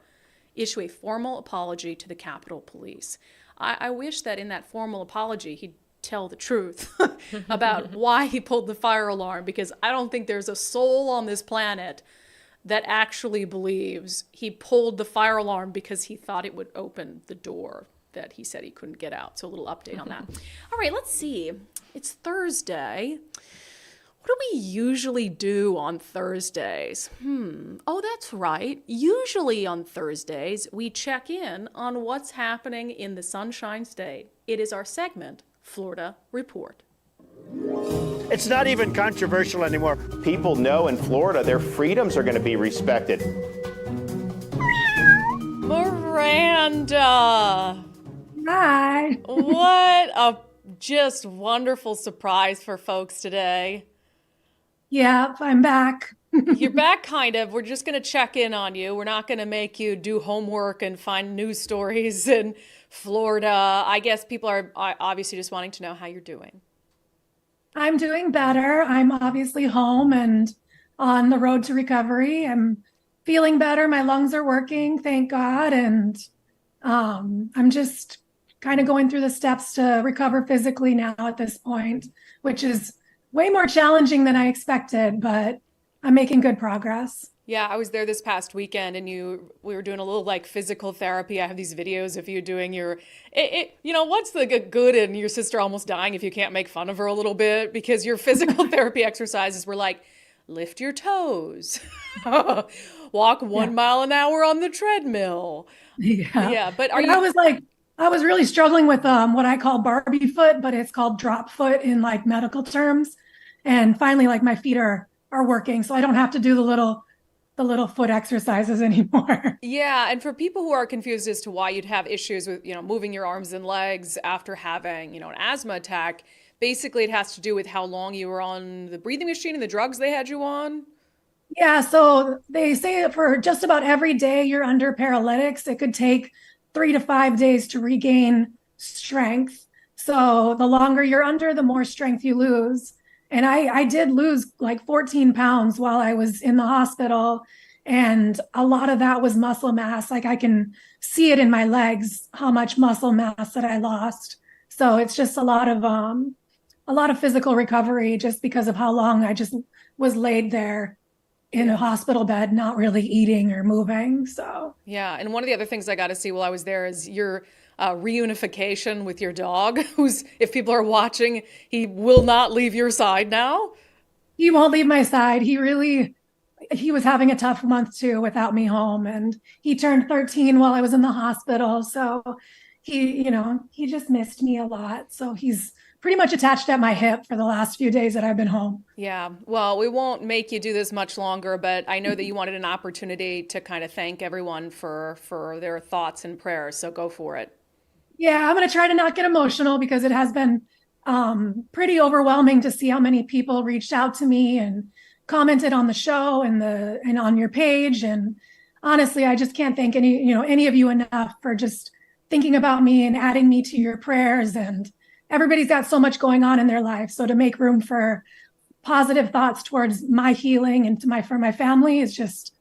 issue a formal apology to the Capitol Police. I wish that in that formal apology he'd tell the truth about why he pulled the fire alarm, because I don't think there's a soul on this planet that actually believes he pulled the fire alarm because he thought it would open the door that he said he couldn't get out. So a little update on that. All right, let's see. It's Thursday. What do we usually do on Thursdays? Oh, that's right. Usually on Thursdays, we check in on what's happening in the Sunshine State. It is our segment, Florida Report. It's not even controversial anymore. People know in Florida their freedoms are going to be respected. Miranda! Hi. What a just wonderful surprise for folks today. Yep, I'm back. You're back, kind of. We're just going to check in on you. We're not going to make you do homework and find news stories in Florida. I guess people are obviously just wanting to know how you're doing. I'm doing better. I'm obviously home and on the road to recovery. I'm feeling better. My lungs are working, thank God. And I'm just kind of going through the steps to recover physically now at this point, which is way more challenging than I expected, but I'm making good progress. Yeah, I was there this past weekend, and we were doing a little physical therapy. I have these videos of you doing your, what's the good in your sister almost dying if you can't make fun of her a little bit? Because your physical therapy exercises were lift your toes, walk 1 mile an hour on the treadmill. Yeah. But I was really struggling with what I call Barbie foot, but it's called drop foot in medical terms. And finally, my feet are working, so I don't have to do the little foot exercises anymore. Yeah, and for people who are confused as to why you'd have issues with moving your arms and legs after having an asthma attack, basically it has to do with how long you were on the breathing machine and the drugs they had you on. Yeah, so they say that for just about every day you're under paralytics, it could take 3 to 5 days to regain strength. So the longer you're under, the more strength you lose. And I did lose like 14 pounds while I was in the hospital. And a lot of that was muscle mass. Like I can see it in my legs, how much muscle mass that I lost. So it's just a lot of physical recovery just because of how long I just was laid there in a hospital bed, not really eating or moving. So yeah, and one of the other things I got to see while I was there is your reunification with your dog, who's, if people are watching, he will not leave your side now. He won't leave my side. He was having a tough month too without me home, and he turned 13 while I was in the hospital. So he just missed me a lot. So he's pretty much attached at my hip for the last few days that I've been home. Yeah, well, we won't make you do this much longer, but I know that you wanted an opportunity to kind of thank everyone for their thoughts and prayers, so go for it. Yeah, I'm going to try to not get emotional because it has been pretty overwhelming to see how many people reached out to me and commented on the show and on your page. And honestly, I just can't thank any of you enough for just thinking about me and adding me to your prayers. And everybody's got so much going on in their life. So to make room for positive thoughts towards my healing and for my family is just,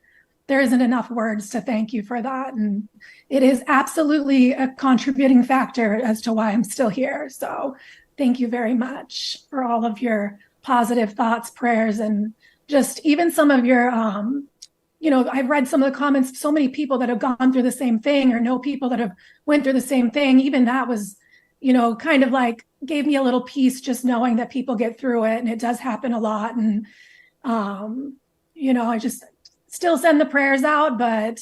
there isn't enough words to thank you for that. And it is absolutely a contributing factor as to why I'm still here. So thank you very much for all of your positive thoughts, prayers, and just even some of your, I've read some of the comments, so many people that have gone through the same thing or know people that have went through the same thing. Even that was, kind of like gave me a little peace just knowing that people get through it and it does happen a lot. And, I just still send the prayers out, but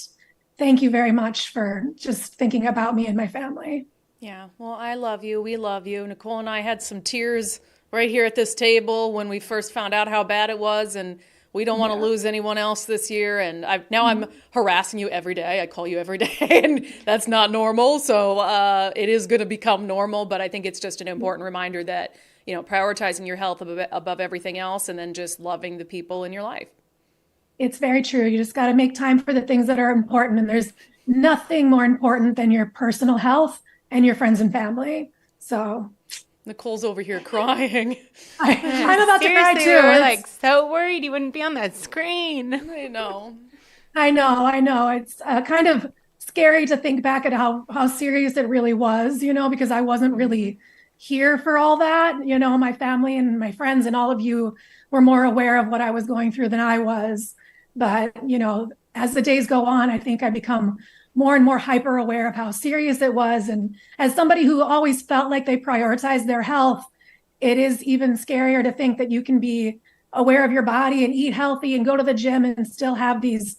thank you very much for just thinking about me and my family. Yeah, well, I love you. We love you. Nicole and I had some tears right here at this table when we first found out how bad it was, and we don't want to lose anyone else this year. And I'm harassing you every day. I call you every day, and that's not normal. So it is going to become normal. But I think it's just an important reminder that, prioritizing your health above everything else, and then just loving the people in your life. It's very true. You just got to make time for the things that are important. And there's nothing more important than your personal health and your friends and family. So Nicole's over here crying. I'm about to cry too. We're like so worried you wouldn't be on that screen. I know. It's kind of scary to think back at how serious it really was, because I wasn't really here for all that. My family and my friends and all of you were more aware of what I was going through than I was. But, as the days go on, I think I become more and more hyper aware of how serious it was. And as somebody who always felt like they prioritized their health, it is even scarier to think that you can be aware of your body and eat healthy and go to the gym and still have these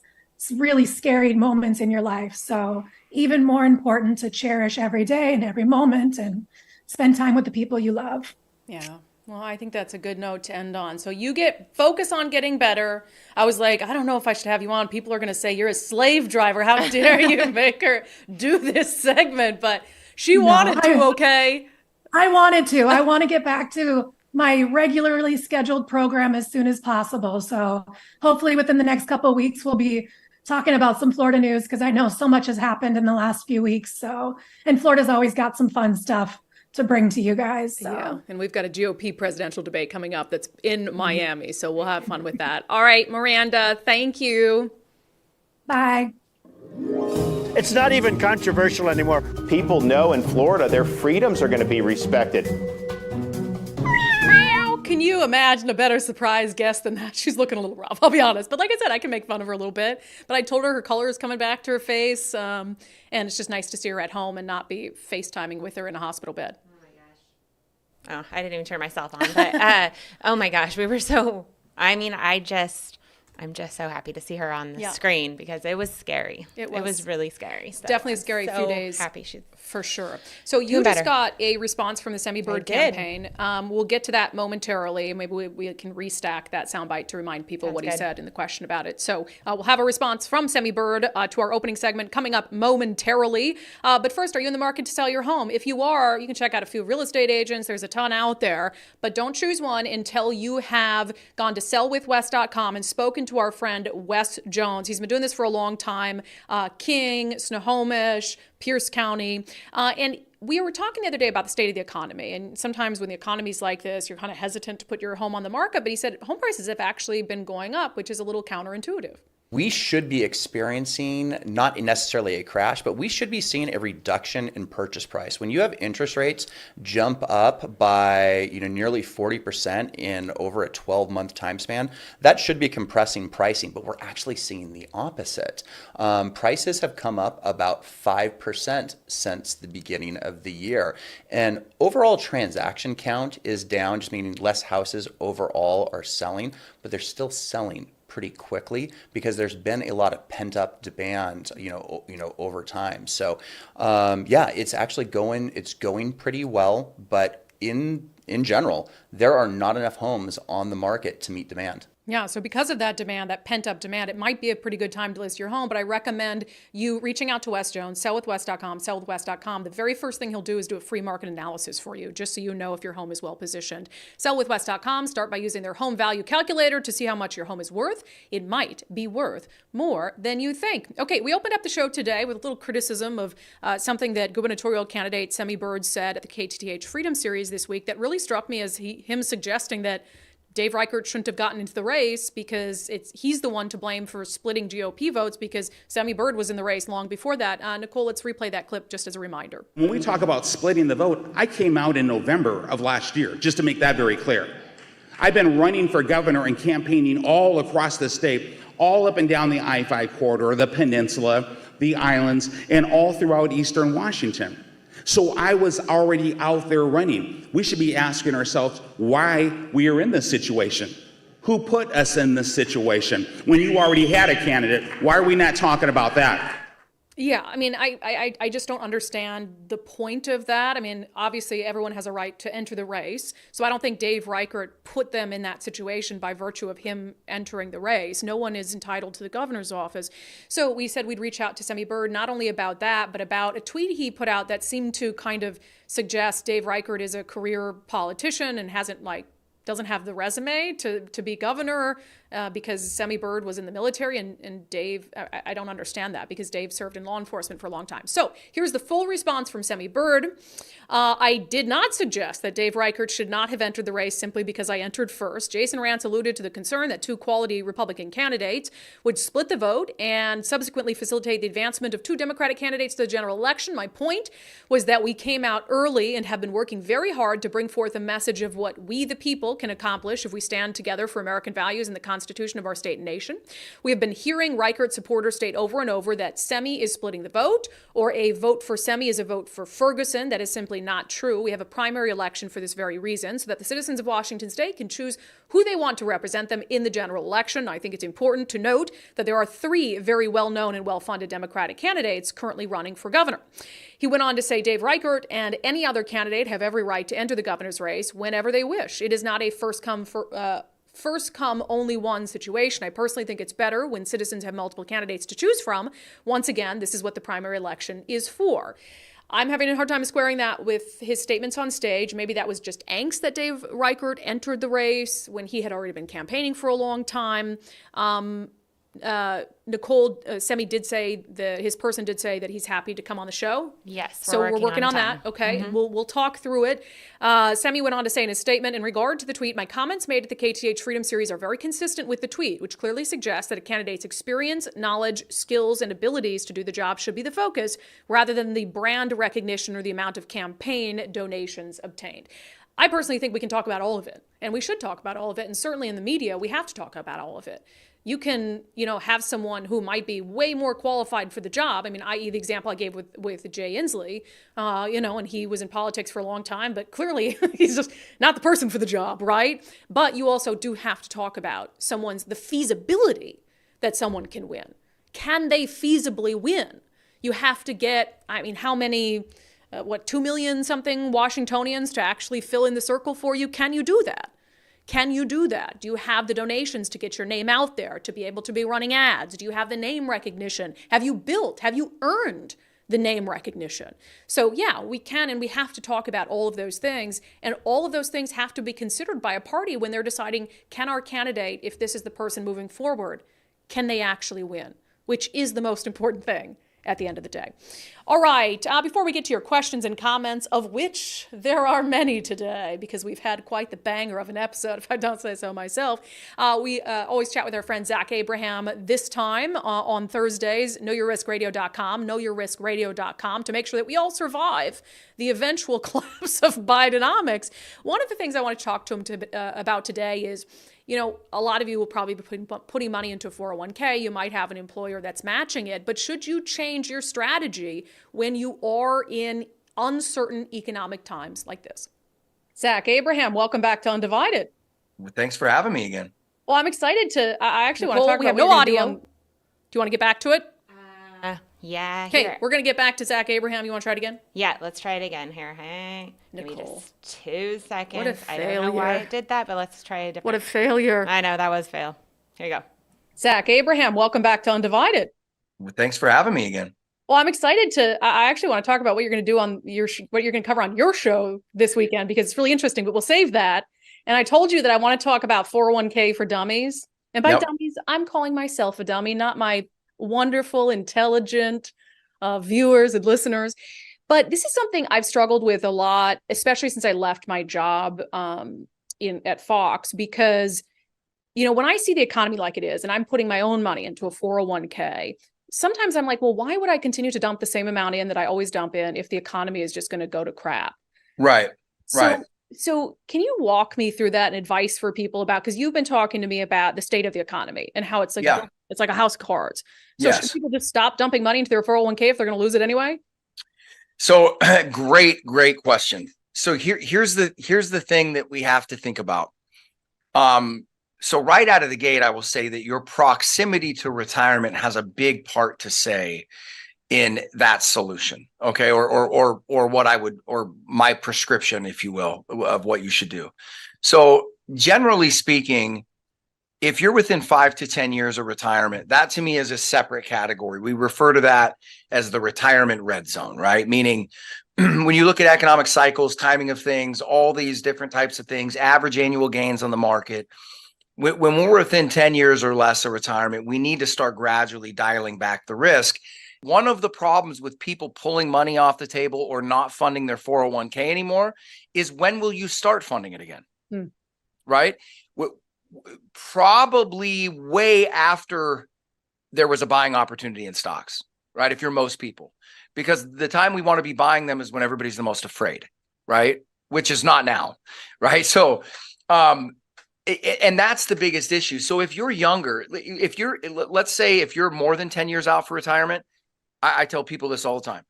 really scary moments in your life. So even more important to cherish every day and every moment and spend time with the people you love. Yeah. Well, I think that's a good note to end on. So you focus on getting better. I was like, I don't know if I should have you on. People are going to say you're a slave driver. How dare you make her do this segment? But she wanted to, okay? I wanted to. I want to get back to my regularly scheduled program as soon as possible. So hopefully within the next couple of weeks, we'll be talking about some Florida news because I know so much has happened in the last few weeks. And Florida's always got some fun stuff to bring to you guys. So. Yeah, and we've got a GOP presidential debate coming up that's in Miami, so we'll have fun with that. All right, Miranda, thank you. Bye. It's not even controversial anymore. People know in Florida their freedoms are going to be respected. Can you imagine a better surprise guest than that? She's looking a little rough, I'll be honest. But like I said, I can make fun of her a little bit. But I told her color is coming back to her face. And it's just nice to see her at home and not be FaceTiming with her in a hospital bed. Oh, my gosh. Oh, I didn't even turn myself on. But, oh, my gosh. We were so, I just I'm just so happy to see her on the screen because it was scary. It was really scary. So definitely a scary few days. Happy she's for sure. So you just got a response from the Sami Bird campaign. We'll get to that momentarily. Maybe we can restack that soundbite to remind people what he said in the question about it. So we'll have a response from Sami Bird to our opening segment coming up momentarily. But first, are you in the market to sell your home? If you are, you can check out a few real estate agents. There's a ton out there, but don't choose one until you have gone to sellwithwes.com and spoken to our friend Wes Jones. He's been doing this for a long time. King, Snohomish, Pierce County. And we were talking the other day about the state of the economy. And sometimes when the economy's like this, you're kind of hesitant to put your home on the market. But he said home prices have actually been going up, which is a little counterintuitive. We should be experiencing not necessarily a crash, but we should be seeing a reduction in purchase price. When you have interest rates jump up by nearly 40% in over a 12-month time span, that should be compressing pricing, but we're actually seeing the opposite. Prices have come up about 5% since the beginning of the year. And overall transaction count is down, just meaning less houses overall are selling, but they're still selling pretty quickly because there's been a lot of pent-up demand, over time. So, it's actually going pretty well, but in general, there are not enough homes on the market to meet demand. Yeah, so because of that demand, that pent-up demand, it might be a pretty good time to list your home, but I recommend you reaching out to Wes Jones, sellwithwes.com, sellwithwes.com. The very first thing he'll do is do a free market analysis for you, just so you know if your home is well positioned. Sellwithwes.com, start by using their home value calculator to see how much your home is worth. It might be worth more than you think. Okay, we opened up the show today with a little criticism of something that gubernatorial candidate Sami Bird said at the KDH Freedom Series this week that really struck me as him suggesting that Dave Reichert shouldn't have gotten into the race because he's the one to blame for splitting GOP votes because Sami Bird was in the race long before that. Nicole, let's replay that clip just as a reminder. When we talk about splitting the vote, I came out in November of last year, just to make that very clear. I've been running for governor and campaigning all across the state, all up and down the I-5 corridor, the peninsula, the islands, and all throughout eastern Washington. So I was already out there running. We should be asking ourselves why we are in this situation. Who put us in this situation? When you already had a candidate, why are we not talking about that? Yeah, I mean, I just don't understand the point of that. I mean, obviously, everyone has a right to enter the race. So I don't think Dave Reichert put them in that situation by virtue of him entering the race. No one is entitled to the governor's office. So we said we'd reach out to Sami Bird, not only about that, but about a tweet he put out that seemed to kind of suggest Dave Reichert is a career politician and doesn't have the resume to be governor because Sami Bird was in the military and Dave, I don't understand that because Dave served in law enforcement for a long time. So here's the full response from Sami Bird. I did not suggest that Dave Reichert should not have entered the race simply because I entered first. Jason Rantz alluded to the concern that two quality Republican candidates would split the vote and subsequently facilitate the advancement of two Democratic candidates to the general election. My point was that we came out early and have been working very hard to bring forth a message of what we, the people, can accomplish if we stand together for American values and the Constitution of our state and nation. We have been hearing Reichert supporters state over and over that Sami is splitting the vote, or a vote for Sami is a vote for Ferguson. That is simply not true. We have a primary election for this very reason, so that the citizens of Washington state can choose who they want to represent them in the general election. I think it's important to note that there are three very well-known and well-funded Democratic candidates currently running for governor. He went on to say Dave Reichert and any other candidate have every right to enter the governor's race whenever they wish. It is not a first come, only one situation. I personally think it's better when citizens have multiple candidates to choose from. Once again, this is what the primary election is for. I'm having a hard time squaring that with his statements on stage. Maybe that was just angst that Dave Reichert entered the race when he had already been campaigning for a long time. Nicole, Sami did say, his person did say that he's happy to come on the show. Yes, we're working on that. Okay, mm-hmm. We'll talk through it. Sami went on to say in his statement, in regard to the tweet, my comments made at the KDH Freedom Series are very consistent with the tweet, which clearly suggests that a candidate's experience, knowledge, skills, and abilities to do the job should be the focus, rather than the brand recognition or the amount of campaign donations obtained. I personally think we can talk about all of it, and we should talk about all of it, and certainly in the media, we have to talk about all of it. you can, have someone who might be way more qualified for the job. I mean, i.e. the example I gave with Jay Inslee, and he was in politics for a long time, but clearly he's just not the person for the job, right? But you also do have to talk about the feasibility that someone can win. Can they feasibly win? You have to get, how many, 2 million something Washingtonians to actually fill in the circle for you? Can you do that? Can you do that? Do you have the donations to get your name out there, to be able to be running ads? Do you have the name recognition? Have you earned the name recognition? So yeah, we can and we have to talk about all of those things. And all of those things have to be considered by a party when they're deciding, can our candidate, if this is the person moving forward, can they actually win? Which is the most important thing at the end of the day. All right, before we get to your questions and comments, of which there are many today, because we've had quite the banger of an episode, if I don't say so myself, we always chat with our friend Zach Abraham this time on Thursdays, knowyourriskradio.com, knowyourriskradio.com, to make sure that we all survive the eventual collapse of Bidenomics. One of the things I want to talk to him about today is, a lot of you will probably be putting money into a 401k. You might have an employer that's matching it, but should you change your strategy when you are in uncertain economic times like this? Zach Abraham, welcome back to Undivided. Well, thanks for having me again. Well, I'm excited to, I actually want to talk about, we have no audio. Do you want to get back to it? Yeah. Okay, we're going to get back to Zach Abraham. You want to try it again? Yeah, let's try it again here. Hey, give me just 2 seconds. What a failure. I don't know why it did that, but let's try a different. What a failure. I know, that was fail. Here you go. Zach Abraham, welcome back to Undivided. Well, thanks for having me again. Well, I'm excited to, I actually want to talk about what you're going to do on what you're going to cover on your show this weekend, because it's really interesting, but we'll save that. And I told you that I want to talk about 401k for dummies. And by dummies, I'm calling myself a dummy, not my wonderful, intelligent viewers and listeners. But this is something I've struggled with a lot, especially since I left my job at Fox, because, when I see the economy like it is, and I'm putting my own money into a 401k, sometimes I'm like, well, why would I continue to dump the same amount in that I always dump in if the economy is just going to go to crap? Right. So can you walk me through that and advice for people about, because you've been talking to me about the state of the economy and how it's like, it's like a house of cards. So should people just stop dumping money into their 401k if they're going to lose it anyway? So great question. So here's the thing that we have to think about. So right out of the gate, I will say that your proximity to retirement has a big part to say in that solution, okay, or what I would, or my prescription, if you will, of what you should do. So generally speaking, if you're within 5 to 10 years of retirement, that to me is a separate category. We refer to that as the retirement red zone, right? Meaning when you look at economic cycles, timing of things, all these different types of things, average annual gains on the market, when we're within 10 years or less of retirement, we need to start gradually dialing back the risk. One of the problems with people pulling money off the table or not funding their 401k anymore is, when will you start funding it again? Right? Probably way after there was a buying opportunity in stocks, right? If you're most people, because the time we want to be buying them is when everybody's the most afraid, right? Which is not now, right? So, and that's the biggest issue. So if you're younger, let's say if you're more than 10 years out for retirement, I tell people this all the time.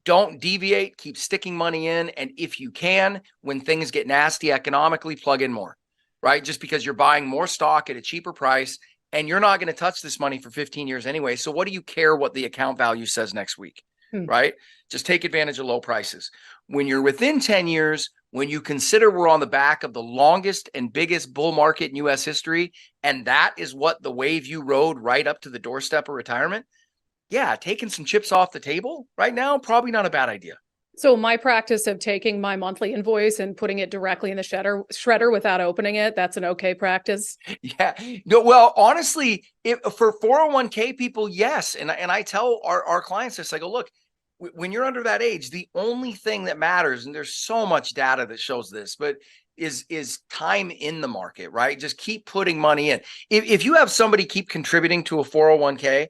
Don't deviate, keep sticking money in. And if you can, when things get nasty economically, plug in more, right? Just because you're buying more stock at a cheaper price, and you're not going to touch this money for 15 years anyway. So what do you care what the account value says next week, right? Just take advantage of low prices. When you're within 10 years, when you consider we're on the back of the longest and biggest bull market in U.S. history, and that is what the wave you rode right up to the doorstep of retirement, taking some chips off the table right now, probably not a bad idea. So my practice of taking my monthly invoice and putting it directly in the shredder without opening it, that's an okay practice? Yeah. No, well, honestly, for 401k people, yes. And I tell our clients this, I go, look, when you're under that age, the only thing that matters, and there's so much data that shows this, but is time in the market, right? Just keep putting money in. If you have somebody keep contributing to a 401k,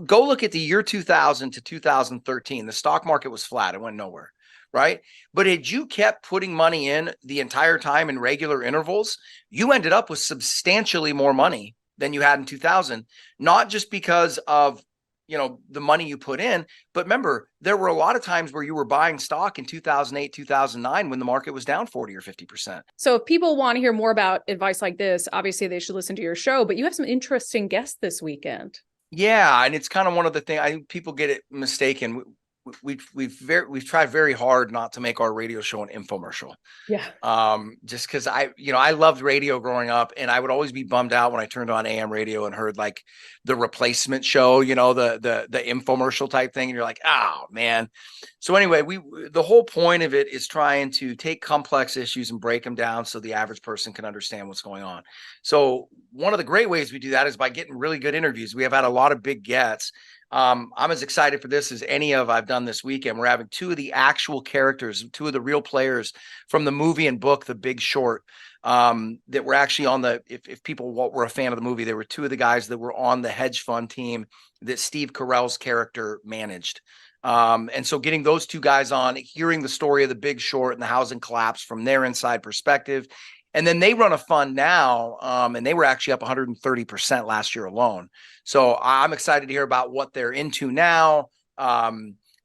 go look at the year 2000 to 2013. The stock market was flat. It went nowhere, right? But had you kept putting money in the entire time in regular intervals, you ended up with substantially more money than you had in 2000, not just because of, the money you put in, but remember, there were a lot of times where you were buying stock in 2008, 2009 when the market was down 40 or 50%. So if people want to hear more about advice like this, obviously they should listen to your show, but you have some interesting guests this weekend. Yeah. And it's kind of one of the things, I think people get it mistaken. We've tried very hard not to make our radio show an infomercial. Yeah. Just because I loved radio growing up, and I would always be bummed out when I turned on AM radio and heard like the replacement show, the infomercial type thing, and you're like, oh man. So anyway, the whole point of it is trying to take complex issues and break them down so the average person can understand what's going on. So one of the great ways we do that is by getting really good interviews. We have had a lot of big gets. I'm as excited for this as any of I've done this weekend. We're having two of the actual characters, two of the real players from the movie and book, The Big Short, that were actually on if people were a fan of the movie, there were two of the guys that were on the hedge fund team that Steve Carell's character managed. And so getting those two guys on, hearing the story of The Big Short and the housing collapse from their inside perspective. And then they run a fund now, and they were actually up 130% last year alone. So I'm excited to hear about what they're into now.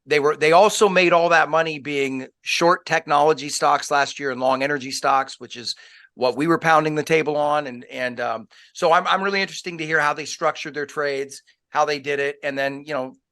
They also made all that money being short technology stocks last year and long energy stocks, which is what we were pounding the table on. And so I'm really interested to hear how they structured their trades, how they did it. And then,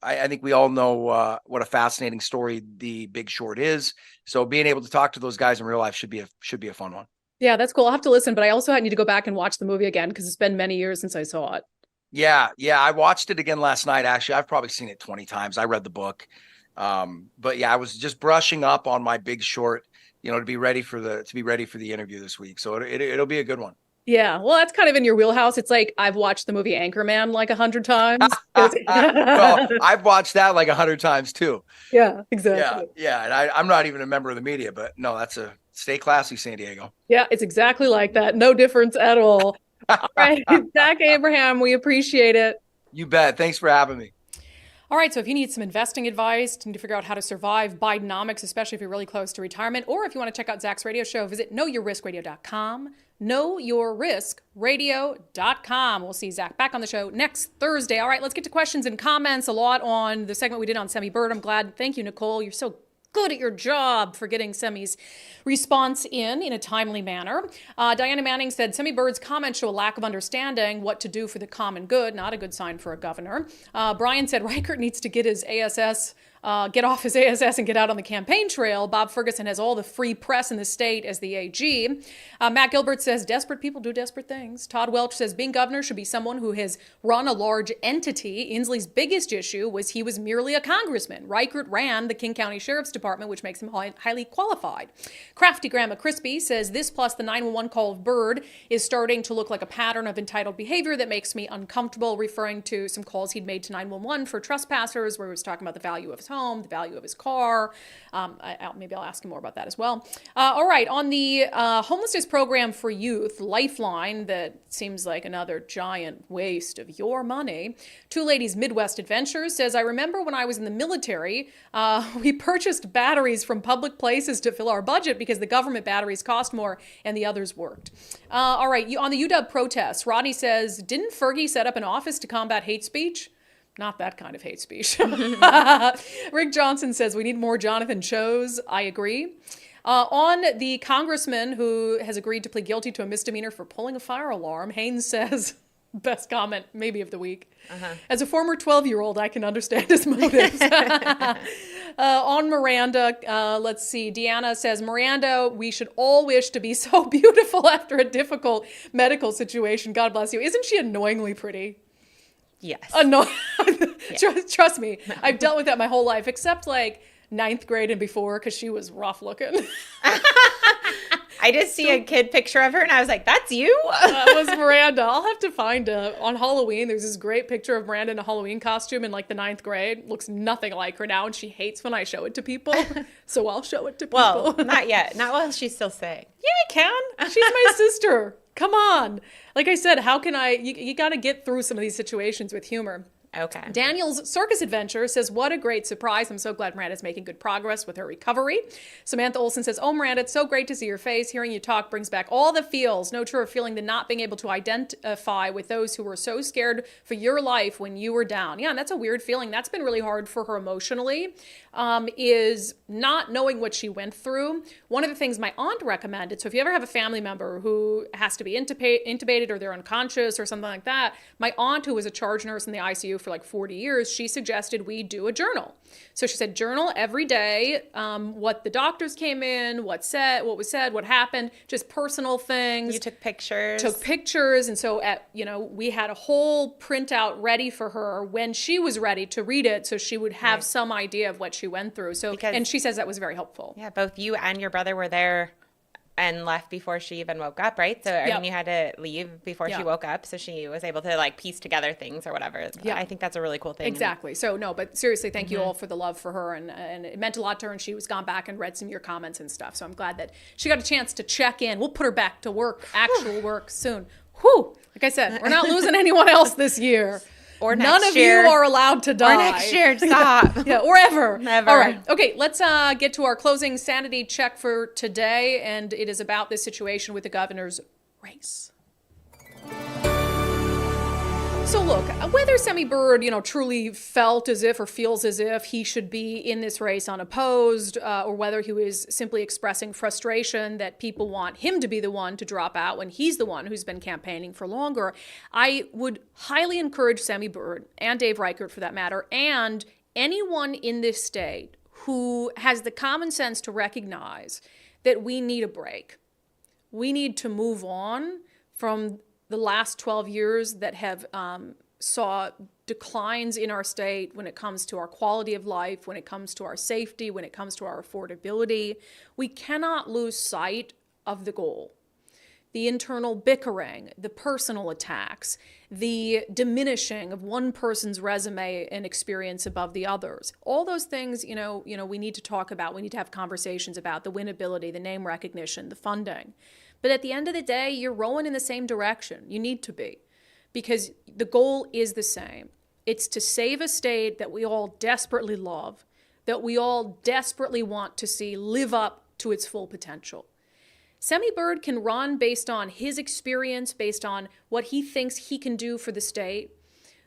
I think we all know what a fascinating story The Big Short is. So being able to talk to those guys in real life should be a fun one. Yeah, that's cool. I'll have to listen, but I also need to go back and watch the movie again because it's been many years since I saw it. Yeah. I watched it again last night. Actually, I've probably seen it 20 times. I read the book. But yeah, I was just brushing up on my Big Short, to be ready for the interview this week. So it'll be a good one. Yeah. Well, that's kind of in your wheelhouse. It's like I've watched the movie Anchorman like 100 times. Well, I've watched that like 100 times too. Yeah, exactly. Yeah. And I'm not even a member of the media, but no, stay classy, San Diego. Yeah, it's exactly like that. No difference at all. All right, Zach Abraham, we appreciate it. You bet. Thanks for having me. All right, so if you need some investing advice, need to figure out how to survive Bidenomics, especially if you're really close to retirement, or if you want to check out Zach's radio show, visit knowyourriskradio.com. knowyourriskradio.com. We'll see Zach back on the show next Thursday. All right, let's get to questions and comments. A lot on the segment we did on Sami Bird. I'm glad. Thank you, Nicole. You're so good at your job for getting Sami's response in a timely manner. Diana Manning said, Sami Bird's comments show a lack of understanding what to do for the common good. Not a good sign for a governor. Brian said, Reichert needs to get his ASS, get off his ASS and get out on the campaign trail. Bob Ferguson has all the free press in the state as the AG. Matt Gilbert says, desperate people do desperate things. Todd Welch says, being governor should be someone who has run a large entity. Inslee's biggest issue was he was merely a congressman. Reichert ran the King County Sheriff's Department, which makes him highly qualified. Crafty Grandma Crispy says, this plus the 911 call of Bird is starting to look like a pattern of entitled behavior that makes me uncomfortable, referring to some calls he'd made to 911 for trespassers, where he was talking about the value of his home, the value of his car. Maybe I'll ask him more about that as well. All right, on the homelessness program for youth, Lifeline, that seems like another giant waste of your money. Two Ladies Midwest Adventures says, I remember when I was in the military, we purchased batteries from public places to fill our budget because the government batteries cost more and the others worked. All right, on the UW protests, Rodney says, didn't Fergie set up an office to combat hate speech? Not that kind of hate speech. Rick Johnson says, we need more Jonathan Choes. I agree. On the congressman who has agreed to plead guilty to a misdemeanor for pulling a fire alarm, Haynes says, best comment maybe of the week. As a former 12-year-old, I can understand his motives. On Miranda, let's see. Deanna says, Miranda, we should all wish to be so beautiful after a difficult medical situation. God bless you. Isn't she annoyingly pretty? Yes. Trust me, I've dealt with that my whole life, except like 9th grade and before, because she was rough looking. I just see a kid picture of her and I was like, that's you? That was Miranda. I'll have to find on Halloween. There's this great picture of Miranda in a Halloween costume in like the 9th grade. Looks nothing like her now, and she hates when I show it to people. So I'll show it to people. Well, not yet. Not while she's still sick. Yeah, I can. She's my sister. Come on. Like I said, how can you got to get through some of these situations with humor. Okay. Daniel's Circus Adventure says, what a great surprise. I'm so glad Miranda's making good progress with her recovery. Samantha Olson says, oh, Miranda, it's so great to see your face. Hearing you talk brings back all the feels. No truer feeling than not being able to identify with those who were so scared for your life when you were down. Yeah, and that's a weird feeling. That's been really hard for her emotionally, is not knowing what she went through. One of the things my aunt recommended, so if you ever have a family member who has to be intubated or they're unconscious or something like that, my aunt, who was a charge nurse in the ICU for like 40 years, she suggested we do a journal. So she said, journal every day, what the doctors came in, what was said, what happened, just personal things. You took pictures. And so we had a whole printout ready for her when she was ready to read it, so she would have some idea of what she went through. So, and she says that was very helpful. Yeah, both you and your brother were there and left before she even woke up, right? So I mean, you had to leave before she woke up, so she was able to like piece together things or whatever. Yeah, I think that's a really cool thing. Exactly. So no, but seriously, thank you all for the love for her, and it meant a lot to her. And she was gone back and read some of your comments and stuff. So I'm glad that she got a chance to check in. We'll put her back to work, actual work soon. Whew! Like I said, we're not losing anyone else this year. Or next None of year. you are allowed to die. Or next year, stop. Yeah, or ever. Never. All right. Okay, let's get to our closing sanity check for today, and it is about this situation with the governor's race. So look, whether Sami Bird, truly felt as if or feels as if he should be in this race unopposed, or whether he was simply expressing frustration that people want him to be the one to drop out when he's the one who's been campaigning for longer, I would highly encourage Sami Bird, and Dave Reichert for that matter, and anyone in this state who has the common sense to recognize that we need a break. We need to move on from the last 12 years that have saw declines in our state when it comes to our quality of life, when it comes to our safety, when it comes to our affordability. We cannot lose sight of the goal. The internal bickering, the personal attacks, the diminishing of one person's resume and experience above the others. All those things, we need to talk about. We need to have conversations about the winnability, the name recognition, the funding. But at the end of the day, you're rowing in the same direction. You need to be, because the goal is the same. It's to save a state that we all desperately love, that we all desperately want to see live up to its full potential. Sami Bird can run based on his experience, based on what he thinks he can do for the state.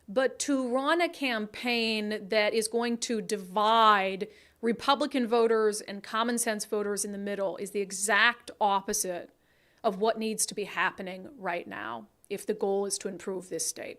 But to run a campaign that is going to divide Republican voters and common sense voters in the middle is the exact opposite of what needs to be happening right now if the goal is to improve this state.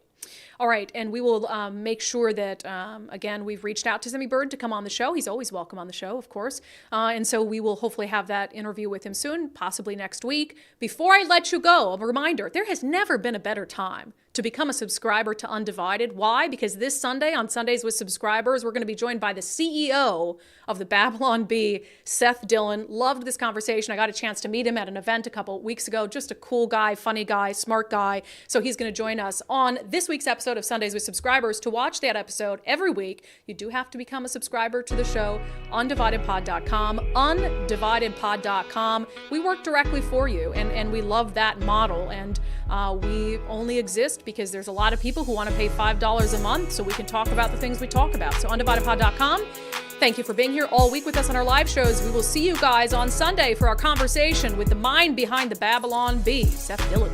All right, and we will make sure that, again, we've reached out to Sami Bird to come on the show. He's always welcome on the show, of course. And so we will hopefully have that interview with him soon, possibly next week. Before I let you go, a reminder, there has never been a better time to become a subscriber to Undivided. Why? Because this Sunday, on Sundays with Subscribers, we're going to be joined by the CEO of the Babylon Bee, Seth Dillon. Loved this conversation. I got a chance to meet him at an event a couple weeks ago. Just a cool guy, funny guy, smart guy. So he's going to join us on this week's episode of Sundays with Subscribers. To watch that episode every week, you do have to become a subscriber to the show, undividedpod.com, undividedpod.com. We work directly for you, and we love that model. And we only exist because there's a lot of people who want to pay $5 a month so we can talk about the things we talk about. So undividedpod.com. Thank you for being here all week with us on our live shows. We will see you guys on Sunday for our conversation with the mind behind the Babylon Bee, Seth Dillon.